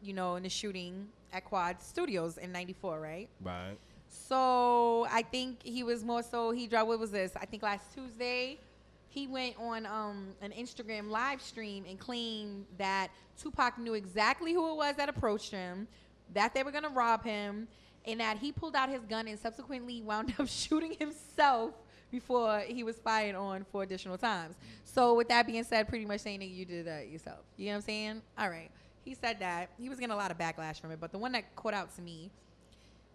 you know, in the shooting at Quad Studios in '94, right? Right. So I think he was more so, he dropped, what was this? I think last Tuesday, he went on an Instagram live stream and claimed that Tupac knew exactly who it was that approached him, that they were going to rob him, and that he pulled out his gun and subsequently wound up shooting himself before he was fired on 4 additional times. So with that being said, pretty much saying that you did that yourself. You know what I'm saying? All right. He said that. He was getting a lot of backlash from it, but the one that caught out to me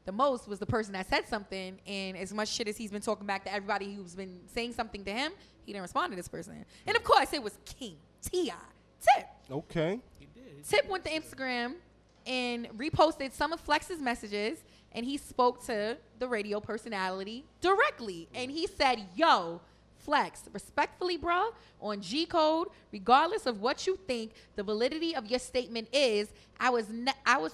the most was the person that said something, and as much shit as he's been talking back to everybody who's been saying something to him, he didn't respond to this person. And of course, it was King T.I. Tip. Okay. Tip went to Instagram and reposted some of Flex's messages, and he spoke to the radio personality directly. And he said, yo, Flex, respectfully, bro, on G Code, regardless of what you think the validity of your statement is, I was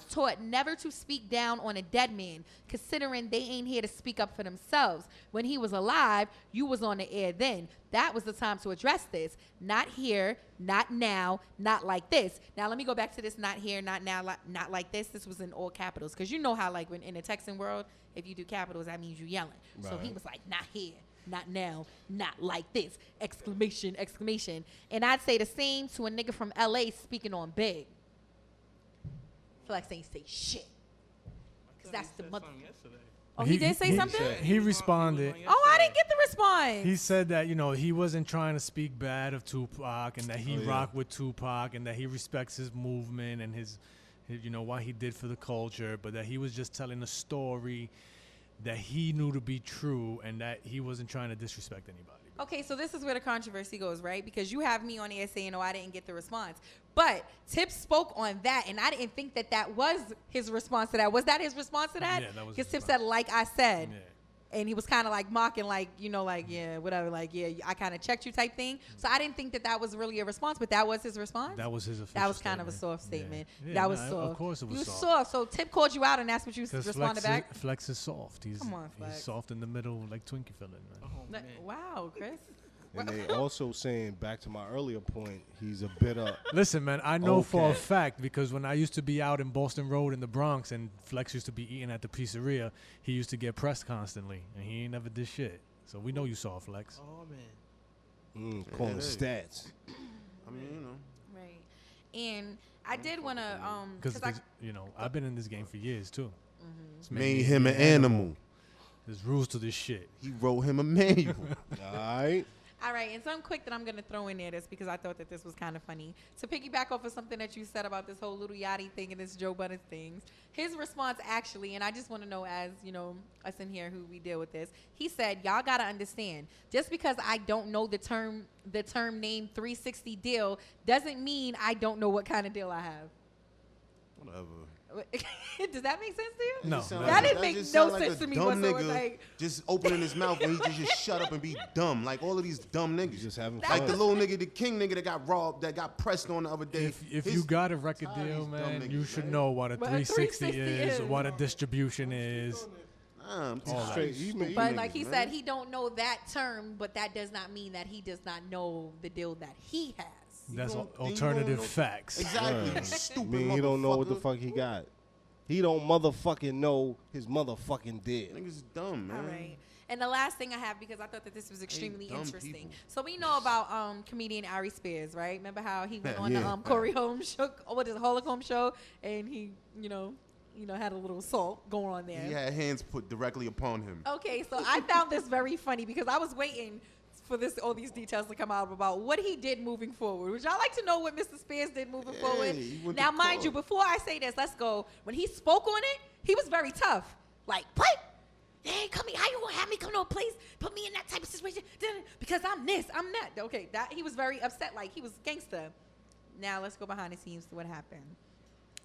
taught never to speak down on a dead man, considering they ain't here to speak up for themselves. When he was alive, you was on the air then. That was the time to address this. Not here, not now, not like this. Now, let me go back to this not here, not now, not like this. This was in all capitals, because you know how, like, when in the Texan world, if you do capitals, that means you yelling. Right. So he was like, not here. Not now, not like this, exclamation, exclamation. And I'd say the same to a nigga from LA speaking on Big. Flex ain't say shit. Because that's the mother. Oh, he did say something? He responded. Oh, I didn't get the response. He said that, you know, he wasn't trying to speak bad of Tupac, and that he rocked with Tupac, and that he respects his movement and his, you know, what he did for the culture, but that he was just telling a story that he knew to be true, and that he wasn't trying to disrespect anybody. Okay, so this is where the controversy goes, right? Because you have me on air saying, oh, I didn't get the response. But Tip spoke on that, and I didn't think that that was his response to that. Was that his response to that? Yeah, that was because his Tip said, response. like I said. Yeah. And he was kind of like mocking, like, you know, like, yeah, whatever, like, yeah, I kind of checked you type thing. So I didn't think that that was really a response, but that was his response? That was his official That was kind of a statement. soft statement. Yeah. That Yeah, was nah, soft. Of course it was You soft. soft. So Tip called you out, and that's what you responded back? Flex is soft. Come on, Flex. He's soft in the middle, like Twinkie filling, man. Wow, Chris. And they also saying, back to my earlier point, he's a bit of... Listen, man, I know for a Okay. fact, because when I used to be out in Boston Road in the Bronx and Flex used to be eating at the pizzeria, he used to get pressed constantly, and he ain't never did shit. So we know you saw Flex. Oh, man. calling Yeah. stats. I mean, you know. Right. And I did want to, Because, you know, I've been in this game for years, too. It's Made him an animal. There's rules to this shit. He wrote him a manual. All right. all right, and something quick that I'm going to throw in there this because I thought that this was kind of funny. To piggyback off of something that you said about this whole Little Yachty thing and this Joe Budden things, his response actually, and I just want to know as, you know, us in here who we deal with this, he said, y'all got to understand, just because I don't know the term name 360 deal doesn't mean I don't know what kind of deal I have. Whatever. Does that make sense to you? No. That didn't make just no sound like sense a to me dumb whatsoever. nigga Like, just opening his mouth when he just shut up and be dumb. Like all of these dumb He's niggas. just having That fun. Like the little nigga, the king nigga that got robbed, that got pressed on the other day. If His- you got a record tired of deal, these dumb man, you niggas, should man. know what a What a 360 360 is, is. what a distribution is. Nah, I'm All that. straight. He stupid but niggas, like he man. said, he don't know that term, but that does not mean that he does not know the deal that he has. That's don't- you alternative don't know- facts. Exactly. Right. Stupid I mean, he don't know what the motherfucker. fuck he got. He don't motherfucking know his motherfucking deal. Niggas is dumb, man. All right. And the last thing I have, because I thought that this was extremely dumb interesting. people. So we know about comedian Ari Spears, right? Remember how he went on Yeah. the Corey Holmes show, what is it, Holcomb show, and he, you know, had a little assault going on there. He had hands put directly upon him. Okay, so I found this very funny because I was waiting for all these details to come out about what he did moving forward. Would y'all like to know what Mr. Spears did moving Yeah, forward? he went Now, to mind court. you, before I say this, let's go. When he spoke on it, he was very tough. Like, what? Hey, how you gonna have me come to a place, put me in that type of situation? Because I'm this, I'm that. Okay, that he was very upset, like he was gangster. Now let's go behind the scenes to what happened.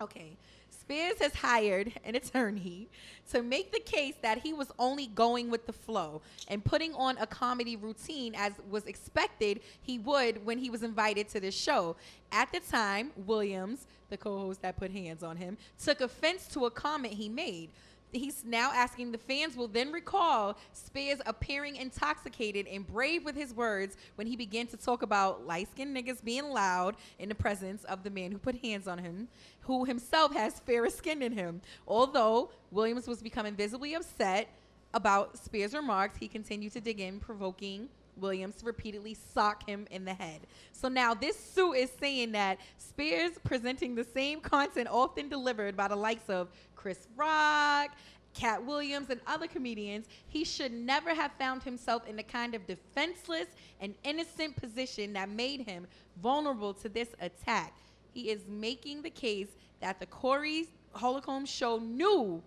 Okay, Spears has hired an attorney to make the case that he was only going with the flow and putting on a comedy routine as was expected he would when he was invited to this show. At the time, Williams, the co-host that put hands on him, took offense to a comment he made. He's now asking the fans will then recall Spears appearing intoxicated and brave with his words when he began to talk about light-skinned niggas being loud in the presence of the man who put hands on him, who himself has fairer skin than him. Although Williams was becoming visibly upset about Spears' remarks, he continued to dig in, provoking Williams to repeatedly sock him in the head. So now this suit is saying that Spears presenting the same content often delivered by the likes of Chris Rock, Cat Williams, and other comedians, he should never have found himself in the kind of defenseless and innocent position that made him vulnerable to this attack. He is making the case that the Corey Holcomb show knew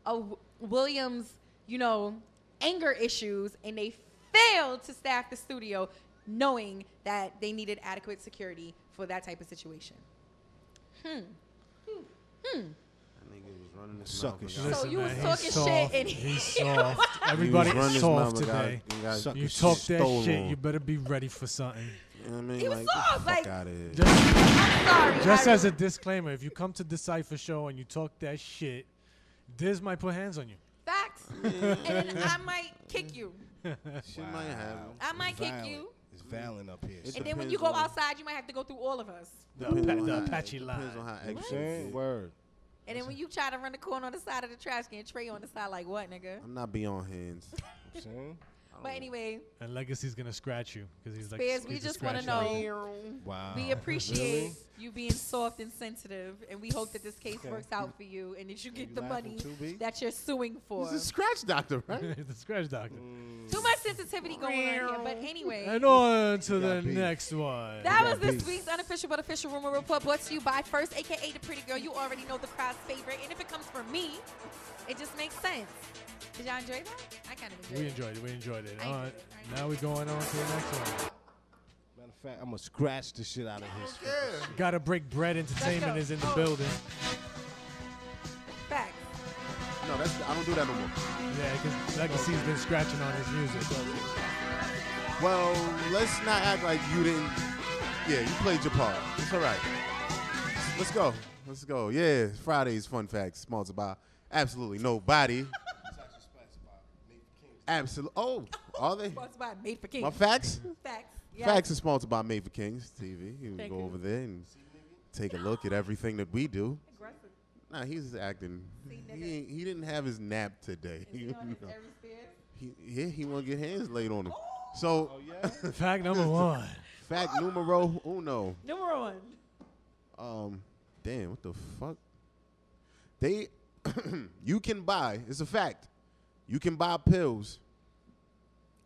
of Williams', anger issues, and they failed to staff the studio knowing that they needed adequate security for that type of situation. That nigga was running his Suck mouth. his and got- So you was he's talking soft. shit and He's soft. He Everybody was running is his mouth soft and got- today. and got Suck You his talk shit. that stole shit, on. you better be ready for something. You know what I mean? He was Like, get the soft, fuck like- out of here. I'm sorry. Just I as a really- disclaimer, if you come to DaCypha show and you talk that shit, Diz might put hands on you. facts, and then I might kick you. Shit might happen. I might kick Violent. you. It's violent up here. It And then when depends you go on- outside, you might have to go through all of us. Depends on the how- Apache it line. Depends on how You know what I'm extra saying? it is. Word. And then when you try to run the corner on the side of the trash can, Trey on the side like what, nigga? I'm not beyond hands. I'm saying? But anyway, And Legacy's gonna scratch you because he's like. Spears, we he's a just want to scratch dog. know. Wow. We appreciate Really? you being soft and sensitive, and we hope that this case Okay. works out for you and that you get You the laughing money too, B? that you're suing for. He's a scratch doctor, right? He's a scratch doctor. Too much sensitivity going on here, but anyway. And on to the got beef. next one. That got was this beef. week's unofficial but official rumor report brought to you by First, aka the Pretty Girl. You already know the crowd's favorite, and if it comes from me, it just makes sense. Did y'all enjoy that? I kind of enjoyed We it. enjoyed it. We enjoyed it. I All enjoyed right. it. I enjoyed Now we're going on to the next one. Matter of fact, I'm going to scratch the shit out of his. Gotta break bread. Entertainment go. is in the Oh. building. Facts. No, I don't do that no more. Yeah, because Legacy's been scratching on his music. Well, let's not act like you didn't. Yeah, you played your part. It's all right. Let's go. Let's go. Yeah, Friday's Fun Facts, sponsored by absolutely nobody. Absolutely. Oh, are they? Sponsored by Made for Kings. My facts? Facts. Yes. Facts is sponsored by Made for Kings TV. You can Thank go you. over there and take a look at everything that we do. Aggressive. Nah, he's acting. See, nigga. He didn't have his nap today. Is he on his know. Aries Spears? He want to get hands laid on him. So, Fact number one. fact numero uno. Number one. Damn, what the fuck? You can buy, it's a fact, you can buy pills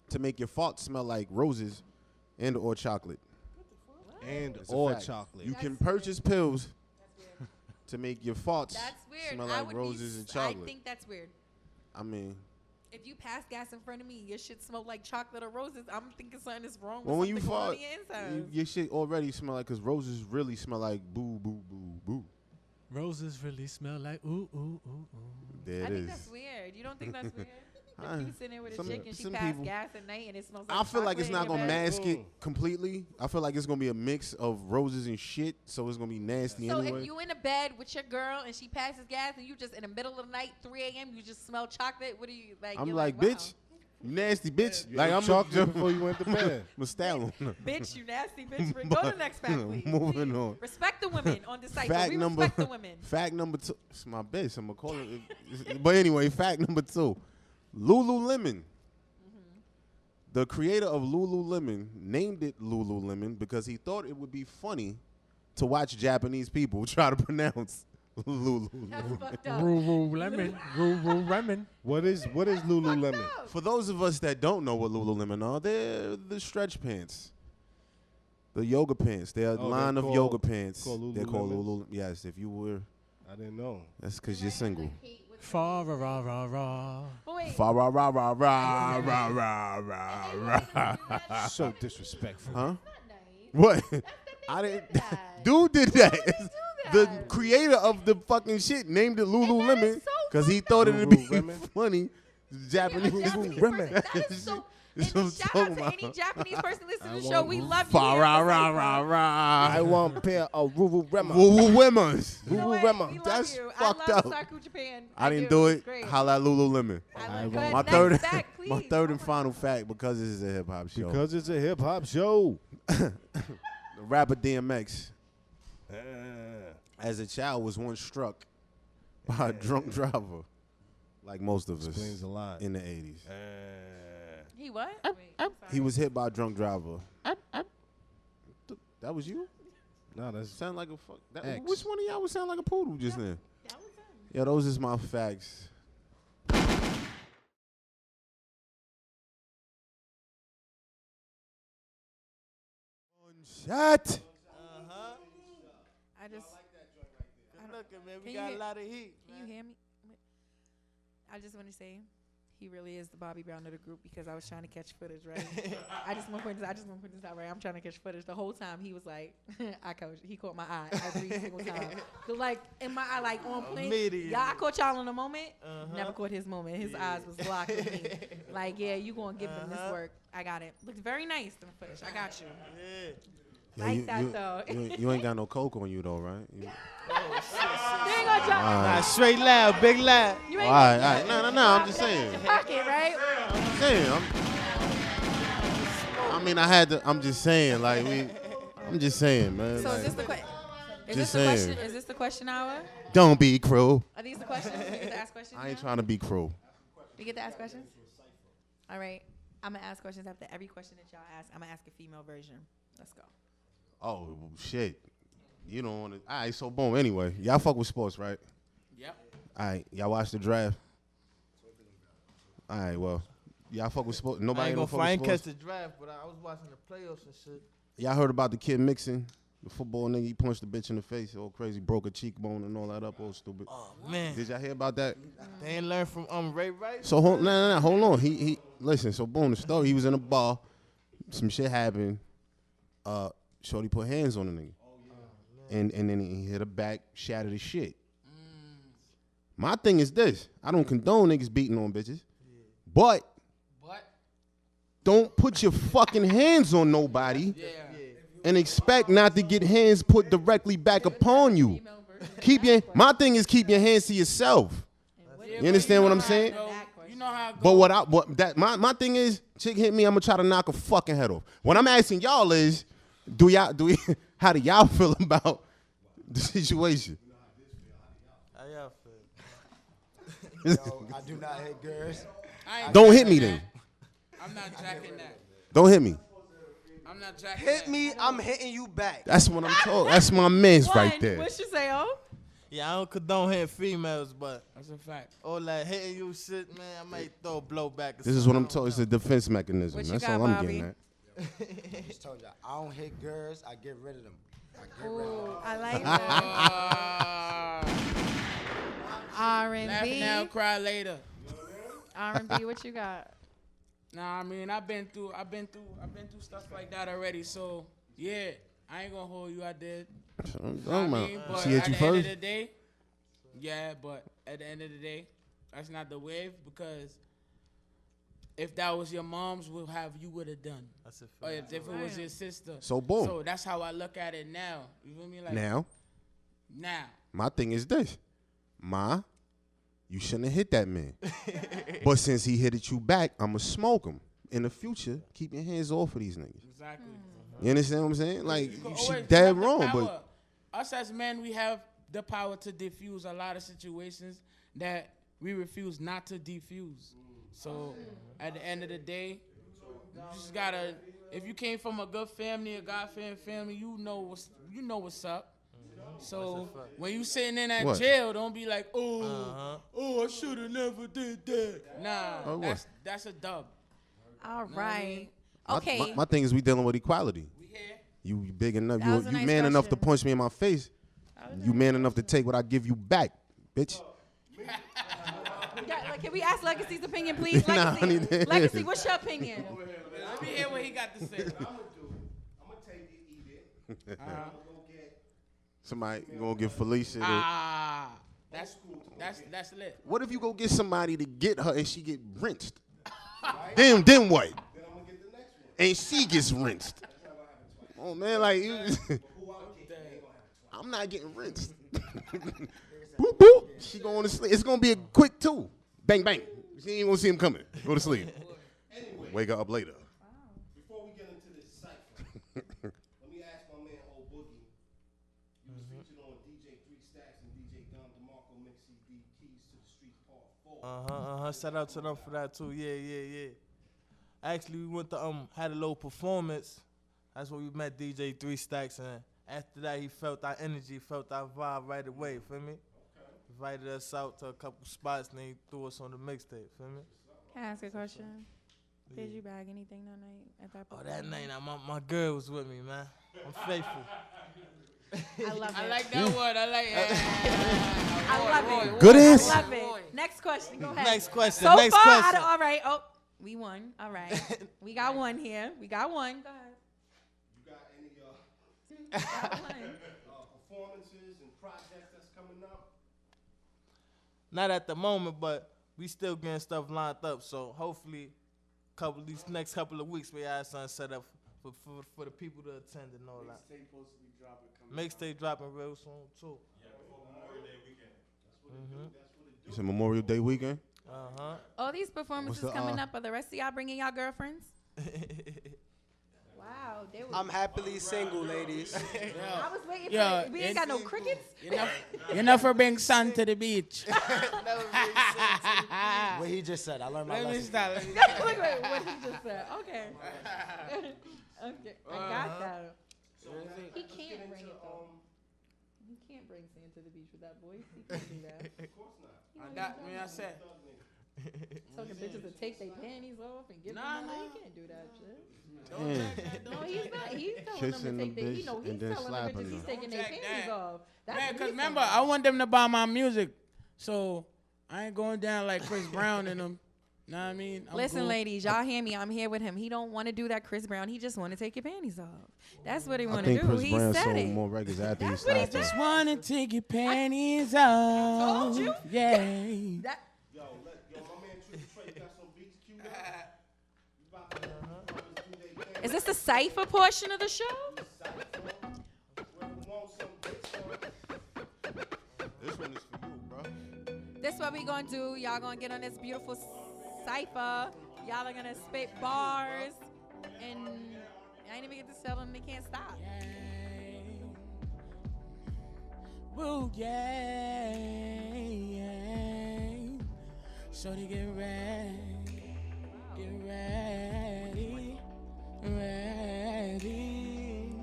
to make your farts smell like roses and or chocolate. And It's a or fact. chocolate. You can That's purchase pills to make your farts That's weird. smell I like would roses be, and chocolate. I think that's weird. I mean, If you pass gas in front of me, your shit smell like chocolate or roses. I'm thinking something is wrong well, with when you something going on fart, on the inside. your shit already smell like, because roses really smell like boo, boo, boo, boo. Roses really smell like ooh, ooh, ooh, ooh. There I it think is. that's weird. You don't think that's weird? I- If you sitting there with a some- chick and she some passed people- gas at night and it smells like I feel like it's chocolate not in gonna your bed. mask it completely. I feel like it's gonna be a mix of roses and shit, so it's gonna be nasty So anyway. if you in a bed with your girl and she passes gas and you just in the middle of the night, 3 a.m., you just smell chocolate, what do you like? I'm you're like, wow. bitch, you nasty bitch. You Like ate I'm chocolate before you went to bed. a stallion. Bitch, you nasty bitch. Go to the next fact, please. Moving on. Respect the women on DaCypha. Fact We number respect the women. fact number 2. It's my bitch. I'm gonna call it. But anyway, fact number 2. Lululemon. The creator of Lululemon named it Lululemon because he thought it would be funny to watch Japanese people try to pronounce Lululemon. That's fucked up. Roo lemon, roo lemon. What is Lululemon? For those of us that don't know what Lululemon are, they're the stretch pants. The yoga pants. They're a Oh, line they're of called- yoga pants. called They're called Lululemons? Lululemon. Yes, if you were, I didn't know. that's because you're single. Fa ra ra ra ra. But wait. Fa ra ra ra ra ra ra ra ra. So disrespectful. Huh? Not nice. What? That's I the didn't. that. Dude did that. do The that? creator of the fucking shit named it Lululemon so because he fucked thought up. it'd be Lululemon? funny. Japanese Japanese women. person. That is so. This And what shout I'm out to talking any Japanese person listening to the I show. want We love you. Fa here ra at ra DaCypha. ra ra. I want a pair of Ruru Rema. Woo women's. You know Ruru what? Rema. We love That's you. fucked I love up. Saku Japan. I didn't do It's it. great. Holla at Lululemon. I want- good. My Next third, back, my please. third Oh and final fact, because this is a hip hop show. Because it's a hip hop show. The rapper DMX, as a child, was once struck by a drunk driver, like most of us Explains a lot. in the 80s. He what? Wait, I'm sorry. He was hit by a drunk driver. That was you? No, that's Sound like a fuck. X. Which one of y'all would sound like a poodle just then? That was him. Yo, those is my facts. Shot. I just. Looking, man, we Can you got a hear- lot of heat. Can you hear me? I just want to say, he really is the Bobby Brown of the group because I was trying to catch footage, right? I just want to put this out, right? I'm trying to catch footage. The whole time he was like, he caught my eye every single time. So like in my eye, like on plane. Immediately. Yeah, I caught y'all in a moment. Never caught his moment. His eyes was locked with me. Like, yeah, you gonna give him this work. I got it. Looks very nice, the footage. I got you. Yeah. Like that, though. You ain't got no coke on you though, right? You ain't gonna drop. Nah, straight loud, big loud. You All ain't right, gonna all right. No. I'm just saying. pocket, right? Damn. I mean, I had to. I'm just saying, like I'm just saying, man. So like, is this the question? Is Just this the saying. question? Is this the question hour? don't be crew. Are these the questions? We get to ask questions. I ain't now? trying to be crew. We get to ask questions. All right. I'm gonna ask questions after every question that y'all ask. I'm gonna ask a female version. Let's go. Oh shit. You don't want to. All right, so boom. Anyway, y'all fuck with sports, right? Yep. All right, y'all watch the draft. All right, well, y'all fuck with sports. Nobody I don't ain't fuck gonna with catch sports. the draft, but I was watching the playoffs and shit. Y'all heard about the kid Mixon, the football nigga? He punched the bitch in the face, all crazy, broke a cheekbone and all that up, all stupid. Oh man, Did y'all hear about that? they ain't learned from Ray Rice. So hold on. He listen. So boom, the story. He was in a bar. Some shit happened. Shorty put hands on the nigga, and then he hit her back, shattered his shit. My thing is this: I don't condone niggas beating on bitches, but don't put your fucking hands on nobody and expect not to get hands put directly back upon you. My thing is keep your hands to yourself. You understand what I'm saying? You know how it But my thing is, chick hit me, I'm gonna try to knock her fucking head off. What I'm asking y'all is, how do y'all feel about the situation? How y'all feel? Yo, I do not hit girls. Don't hit me then. I'm not jacking that. Don't hit me. I'm not jacking Hit that. me, I'm hitting you back. That's what I'm talking. That's my man's right there. What you say, oh? Yeah, I don't condone hitting females, but That's a fact. all that hitting you shit, man, I might throw a blow back. or This is what I'm something. talking. It's a defense mechanism. What you That's got, all I'm Bobby? getting at. I just told y'all, I don't hit girls, I get rid of them. I get rid of them. Ooh, I like that. Laugh R&B. now, cry later. R&B, what you got? Nah, I mean, I've been through stuff like that already. So yeah, I ain't gonna hold you. I did. I mean, but She hit you at the end of first. the day, yeah. But at the end of the day, that's not the wave because if that was your mom's, you would have done. That's a Or fact. if it was your sister. So boom. So that's how I look at it now. You feel me? Like Now, my thing is this. Ma, you shouldn't have hit that man. But since he hit it you back, I'ma smoke him. In the future, keep your hands off of these niggas. Exactly. You understand what I'm saying? Like, You can she always dead have the wrong, power. but Us as men, we have the power to diffuse a lot of situations that we refuse not to defuse. So at the end of the day, you just gotta. If you came from a good family, a God-fearing family, you know what's up. So when you sitting in that What? jail, don't be like, oh, I should have never did that. Nah, Oh, what? that's a dub. All what I right. mean? Okay. my thing is we dealing with equality. We here. You big enough, That was a you nice man enough to question. punch me in my face. You man enough to take what I give you back, bitch. Can we ask Legacy's opinion, please? Nah, Legacy, I need to hear Legacy, this. what's your opinion? Let me hear what he got to say. I'm gonna take it, eat it. Somebody gonna get Felicia. That's lit. What if you go get somebody to get her and she get rinsed? Then what? and she gets rinsed. Oh man, like I'm not getting rinsed. Boop boop. She going to sleep. It's gonna be a quick two. Bang bang. She ain't gonna see him coming. Go to sleep. Wake her up later. Before we get into this cypher, let me ask my man old Boogie. You was featured on DJ 3 Stacks and DJ Don DeMarco Mix CD Keys to the Streets Part 4. Shout out to them for that too. Yeah. Actually, we went to had a little performance. That's where we met DJ 3 Stacks, and after that, he felt our energy, felt our vibe right away. Feel me? Okay. Invited us out to a couple spots, and then he threw us on the mixtape. Feel me? Can I ask a question? Did you bag anything that night at that Oh, that night, my girl was with me, man. I'm faithful. I love it. I like that word. I like it. I love it. Good answer. I love it. Next question. Go ahead. Next question. So Next far, question. all right. Oh, we won. All right. We got one here. We got one. Go ahead. You got any Got one. performances and projects that's coming up? Not at the moment, but we still getting stuff lined up. So hopefully, these next couple of weeks, we have something set up for the people to attend and all that. Mixtape dropping real soon too. Yeah, before Memorial Day weekend. You said Memorial Day weekend? All these performances What's the, coming up. Are the rest of y'all bringing y'all girlfriends? Wow. They were, I'm happily single, ladies. I was waiting Yeah, for. We ain't got no crickets. You never bring sun to the beach. What he just said, I learned my Let me lesson. stop. Look at what he just said. Okay. Okay. I got that. He can't bring it though. He can't bring sand to the beach with that voice. He can't do that. Of course not. I said. Talking bitches to take their panties off and give them money. He can't do that shit. No, he's not. He's telling Kissing them to take the their. bitch He's and then telling the slapping bitches he's her. taking their Don't check panties that. off. That's Man, what because he's remember, telling I want them to buy my music. So I ain't going down like Chris Brown and them. Know what I mean? I'm Listen, good. ladies, y'all hear me. I'm here with him. He don't want to do that Chris Brown. He just want to take your panties off. That's what he I want to think do. Chris He Brown said sold it. more records after he That's what he stopped. Just wanna take your panties off. Told you. Yeah. That, Yo, my man Triple Trey got some beats queued up. You about to do their thing. is this the cipher portion of the show? Whoever wants some beats on it. This one is for you, bro. This what we gonna do. Y'all gonna get on this beautiful cipher. Y'all are gonna spit bars, and I ain't even get to tell them they can't stop. Woo, yeah. Shorty, get ready. Get ready. Ready.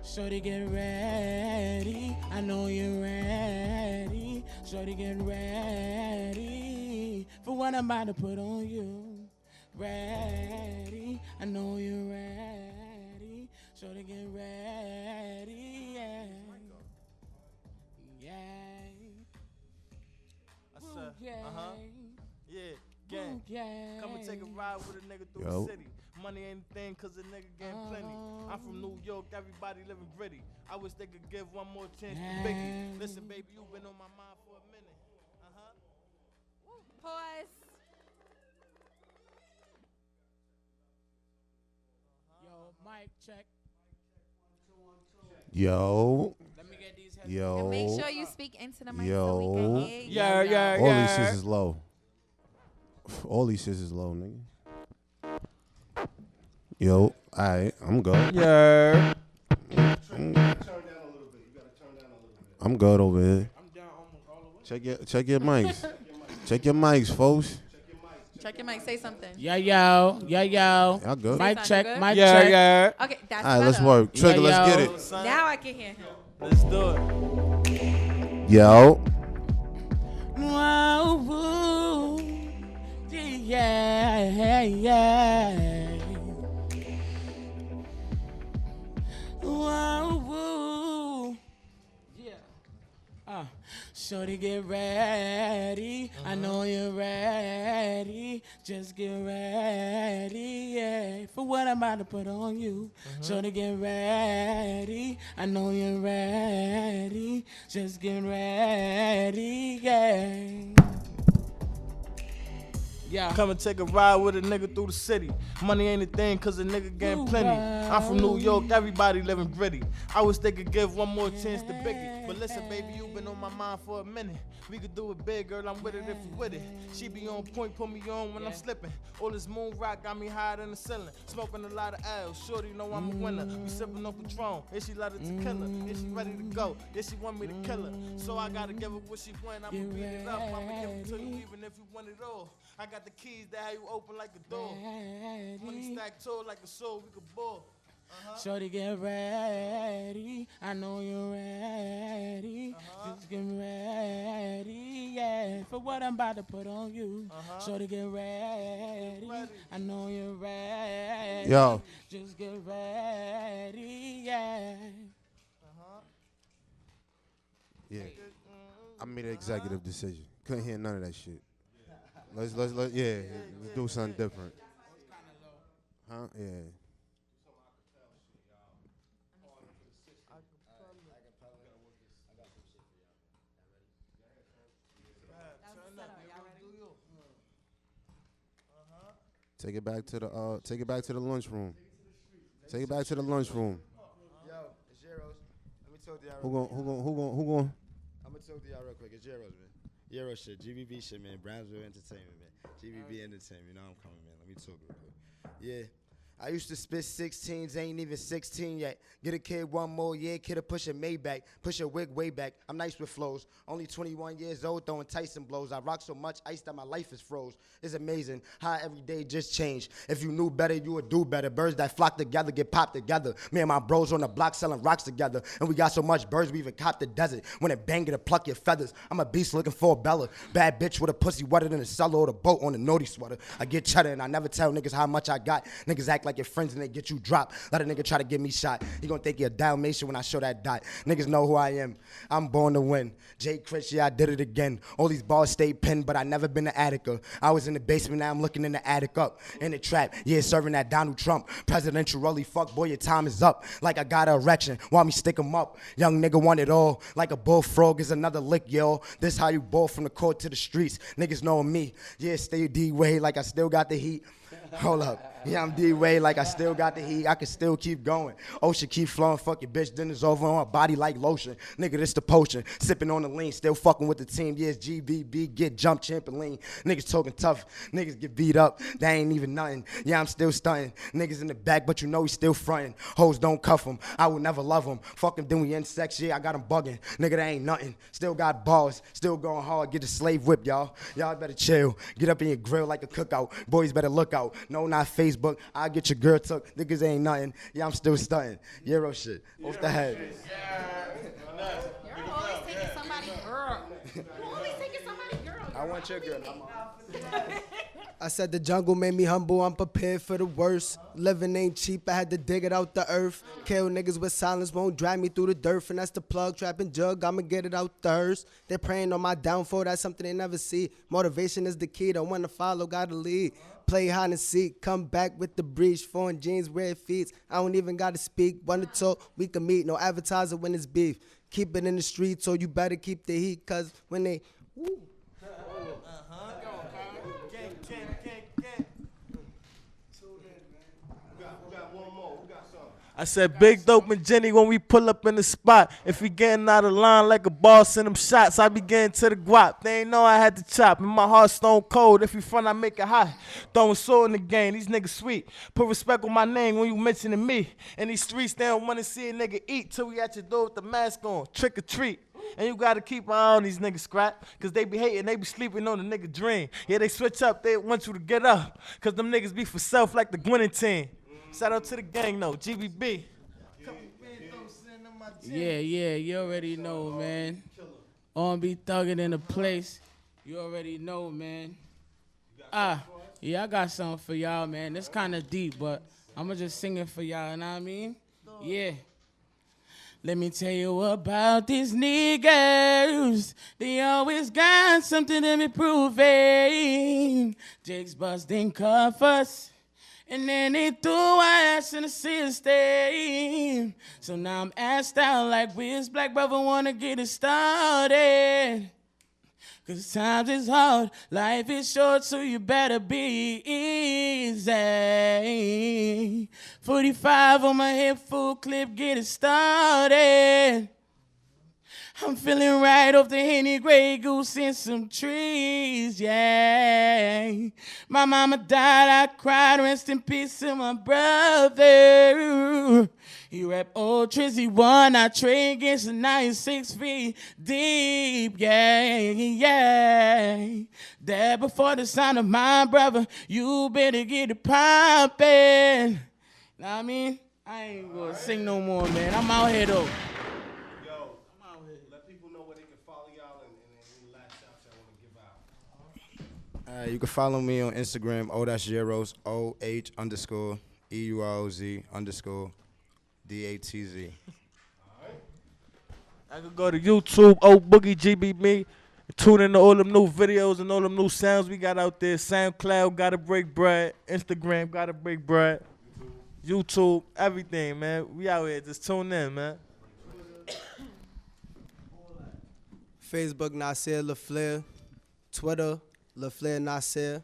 Shorty, get ready. I know you're ready. Shorty, get ready for what I'm about to put on you. Ready. I know you're ready. Shorty, get ready. Yeah. I said, Yeah. Yeah, gang. Yeah. Come and take a ride with a nigga through Yo. the city. Money ain't a thing cause a nigga getting plenty. I'm from New York, everybody living gritty. I wish they could give one more chance to Biggie. Listen, baby, you been on my mind for a minute. Pause. Yo, mic check. Yo. Let me get these headphones. Yo. And make sure you speak into the mic so Yo. we can hear you. Yeah. All these shits is low. All these shits is low, nigga. Yo, alright, I'm good. Yeah. Turn down a little bit. You gotta turn down a little bit. I'm good over here. I'm down almost all the way. Check your mics. Check your mics, folks. Check your mic. Say something. Yo. Y'all good? Mic Sounding check, good? mic check. Okay, that's Alright, let's better. work. Trigger, let's get it. Now I can hear him. Let's do it. Yo. Wow, woo. Yeah. Wow, woo. Yeah. Shorty, get ready. I know you're ready. Just get ready, yeah, for what I'm about to put on you. Shorty, get ready. I know you're ready. Just get ready, yeah. Yeah. Come and take a ride with a nigga through the city. Money ain't a thing, cause a nigga getting plenty. I'm from New York, everybody living gritty. I wish they could give one more chance to Biggie. But listen, baby, you been on my mind for a minute. We could do it big, girl, I'm with it if you with it. She be on point, put me on when I'm slipping. All this moon rock got me higher than the ceiling. Smoking a lot of L, shorty know I'm a winner. We sipping on Patron, and she let it tequila. And she ready to go, yeah, she want me to kill her. So I gotta give her what she want, I'ma beat it up. I'ma give it to you even if you want it all. I got the keys that have you open like a door. Money stacked tall like a soul, we could ball. Shorty, get ready. I know you're ready. Just get ready, yeah. For what I'm about to put on you. Shorty, get ready. I know you're ready. Yo. Just get ready, yeah. Yeah. I made an executive decision. Couldn't hear none of that shit. Let's do something different. Huh? Yeah. Take it back to the lunchroom. Take it back to the lunchroom. Yo, it's Zeros. Let me talk to y'all. Who going? I'm gonna talk to y'all real quick. It's Zeros, man. Euro shit, GBB shit, man. Brownsville Entertainment, man. GBB Entertainment. You know I'm coming, man. Let me talk real quick. Yeah. I used to spit 16s, ain't even 16 yet. Get a kid one more year, kid'll push a Maybach, push a wig way back. I'm nice with flows, only 21 years old, throwing Tyson blows. I rock so much ice that my life is froze. It's amazing how every day just changed. If you knew better, you would do better. Birds that flock together get popped together. Me and my bros on the block selling rocks together. And we got so much birds, we even copped the desert. When it bang, it'll pluck your feathers. I'm a beast looking for a Bella. Bad bitch with a pussy wetter than a cellar or the boat on a naughty sweater. I get cheddar and I never tell niggas how much I got. Niggas act like your friends and they get you dropped. Let a nigga try to get me shot. He gonna think you're a Dalmatian when I show that dot. Niggas know who I am. I'm born to win. Jay Chris, yeah, I did it again. All these balls stay pinned, but I never been to Attica. I was in the basement, now I'm looking in the attic up. In the trap, yeah, serving that Donald Trump. Presidential rally, fuck, boy, your time is up. Like I got an erection, want me stick 'em up. Young nigga want it all. Like a bullfrog is another lick, yo. This how you ball from the court to the streets. Niggas knowing me. Yeah, stay D-Way like I still got the heat. Hold up. Yeah, I'm D-Way like I still got the heat. I can still keep going. Ocean keep flowing. Fuck your bitch. Dinner's over on my body like lotion. Nigga, this the potion. Sipping on the lean. Still fucking with the team. Yeah, it's GBB. Get jump, champ, and lean. Niggas talking tough. Niggas get beat up. That ain't even nothing. Yeah, I'm still stunting. Niggas in the back, but you know he still fronting. Hoes don't cuff him. I will never love him. Fuck him, then we in sex. Yeah, I got him bugging. Nigga, that ain't nothing. Still got balls. Still going hard. Get the slave whip, y'all. Y'all better chill. Get up in your grill like a cookout. Boys better look out. No, not Facebook. I'll get your girl took. Niggas ain't nothing. Yeah, I'm still stunting. Euro shit. Off the head. You're always taking somebody's girl. You're always taking somebody's girl. I want your girl. I said the jungle made me humble, I'm prepared for the worst. Living ain't cheap, I had to dig it out the earth. Kill niggas with silence, won't drag me through the dirt. And that's the plug, trapping jug, I'ma get it out the hearse. They're praying on my downfall, that's something they never see. Motivation is the key, don't wanna follow, gotta lead. Play hide and seek, come back with the breach. Foreign jeans, red feet, I don't even gotta speak. Wanna talk, we can meet, no advertiser when it's beef. Keep it in the streets, so you better keep the heat, cause when they, woo. I said, Big Dope and Jenny when we pull up in the spot. If we getting out of line like a ball, send them shots. I be getting to the guap. They ain't know I had to chop. And my heart stone cold. If you front, I make it hot. Throwing sword in the game. These niggas sweet. Put respect on my name when you mentioning me. In these streets, they don't want to see a nigga eat till we at your door with the mask on. Trick or treat. And you gotta keep an eye on these niggas, scrap. Cause they be hating, they be sleeping on the nigga dream. Yeah, they switch up, they want you to get up. Cause them niggas be for self like the Gwinnett team. Shout out to the gang though, GBB. Yeah, you already know, man. On be thugging in the place. You already know, man. Yeah, I got something for y'all, man. It's kind of deep, but I'ma just sing it for y'all, you know what I mean? Yeah. Let me tell you about these niggas. They always got something to be proving. Jake's busting covers. And then they threw our ass in the system. So now I'm assed out like Wiz Black Brother wanna get it started. Cause times is hard, life is short, so you better be easy. 45 on my hip, full clip, get it started. I'm feeling right off the Henny Grey Goose in some trees, yeah. My mama died, I cried, rest in peace to my brother. He rap old Trizzy one, I trade against the 96 feet deep, yeah. That before the sound of my brother, you better get it poppin'. Know what I mean? I ain't gonna sing no more, man. I'm out here though. You can follow me on Instagram, O-Zeros, OH_EUROZ_DATZ. I could go to YouTube, Boogie GBB, tune into all them new videos and all them new sounds we got out there. SoundCloud, Gotta Break Bread. Instagram, Gotta Break Bread. YouTube, everything, man. We out here. Just tune in, man. Facebook, Nasir LaFleur. Twitter, LaFleur Nasir.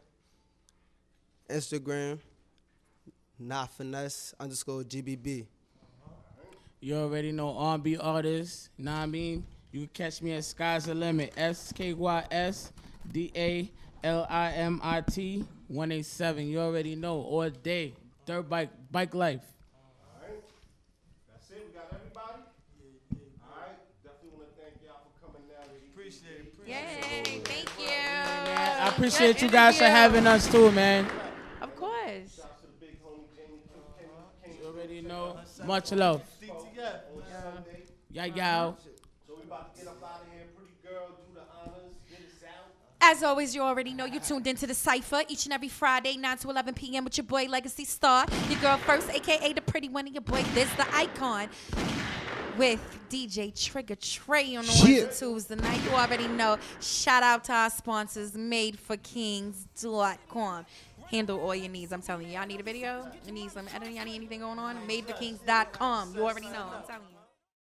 Instagram, NotFinesse_GBB. You already know R&B artists, know what I mean? You can catch me at Sky's the Limit, SKYSDALIMIT 187. You already know, all day, dirt bike life. All right. That's it. We got everybody? All right. Definitely want to thank y'all for coming down. Appreciate it. Yay, thank you. I appreciate you guys for having us too, man. Of course. Shout out to the big homie Jamie Kilkenny. You already know. Much love. Yeah, yo. So we about to get up out of here. Pretty girl, do the honors, get us out. As always, you already know you tuned into DaCypha each and every Friday, 9 to 11 p.m. with your boy Legacy Star, your girl first, a.k.a. the pretty one, and your boy This the Icon, with DJ Trigger Trey on the ones and twos tonight. You already know. Shout out to our sponsors, MadeForKings.com. Handle all your needs. I'm telling you. Y'all need a video? You need some editing? Y'all need anything going on? MadeForKings.com. You already know. I'm telling you.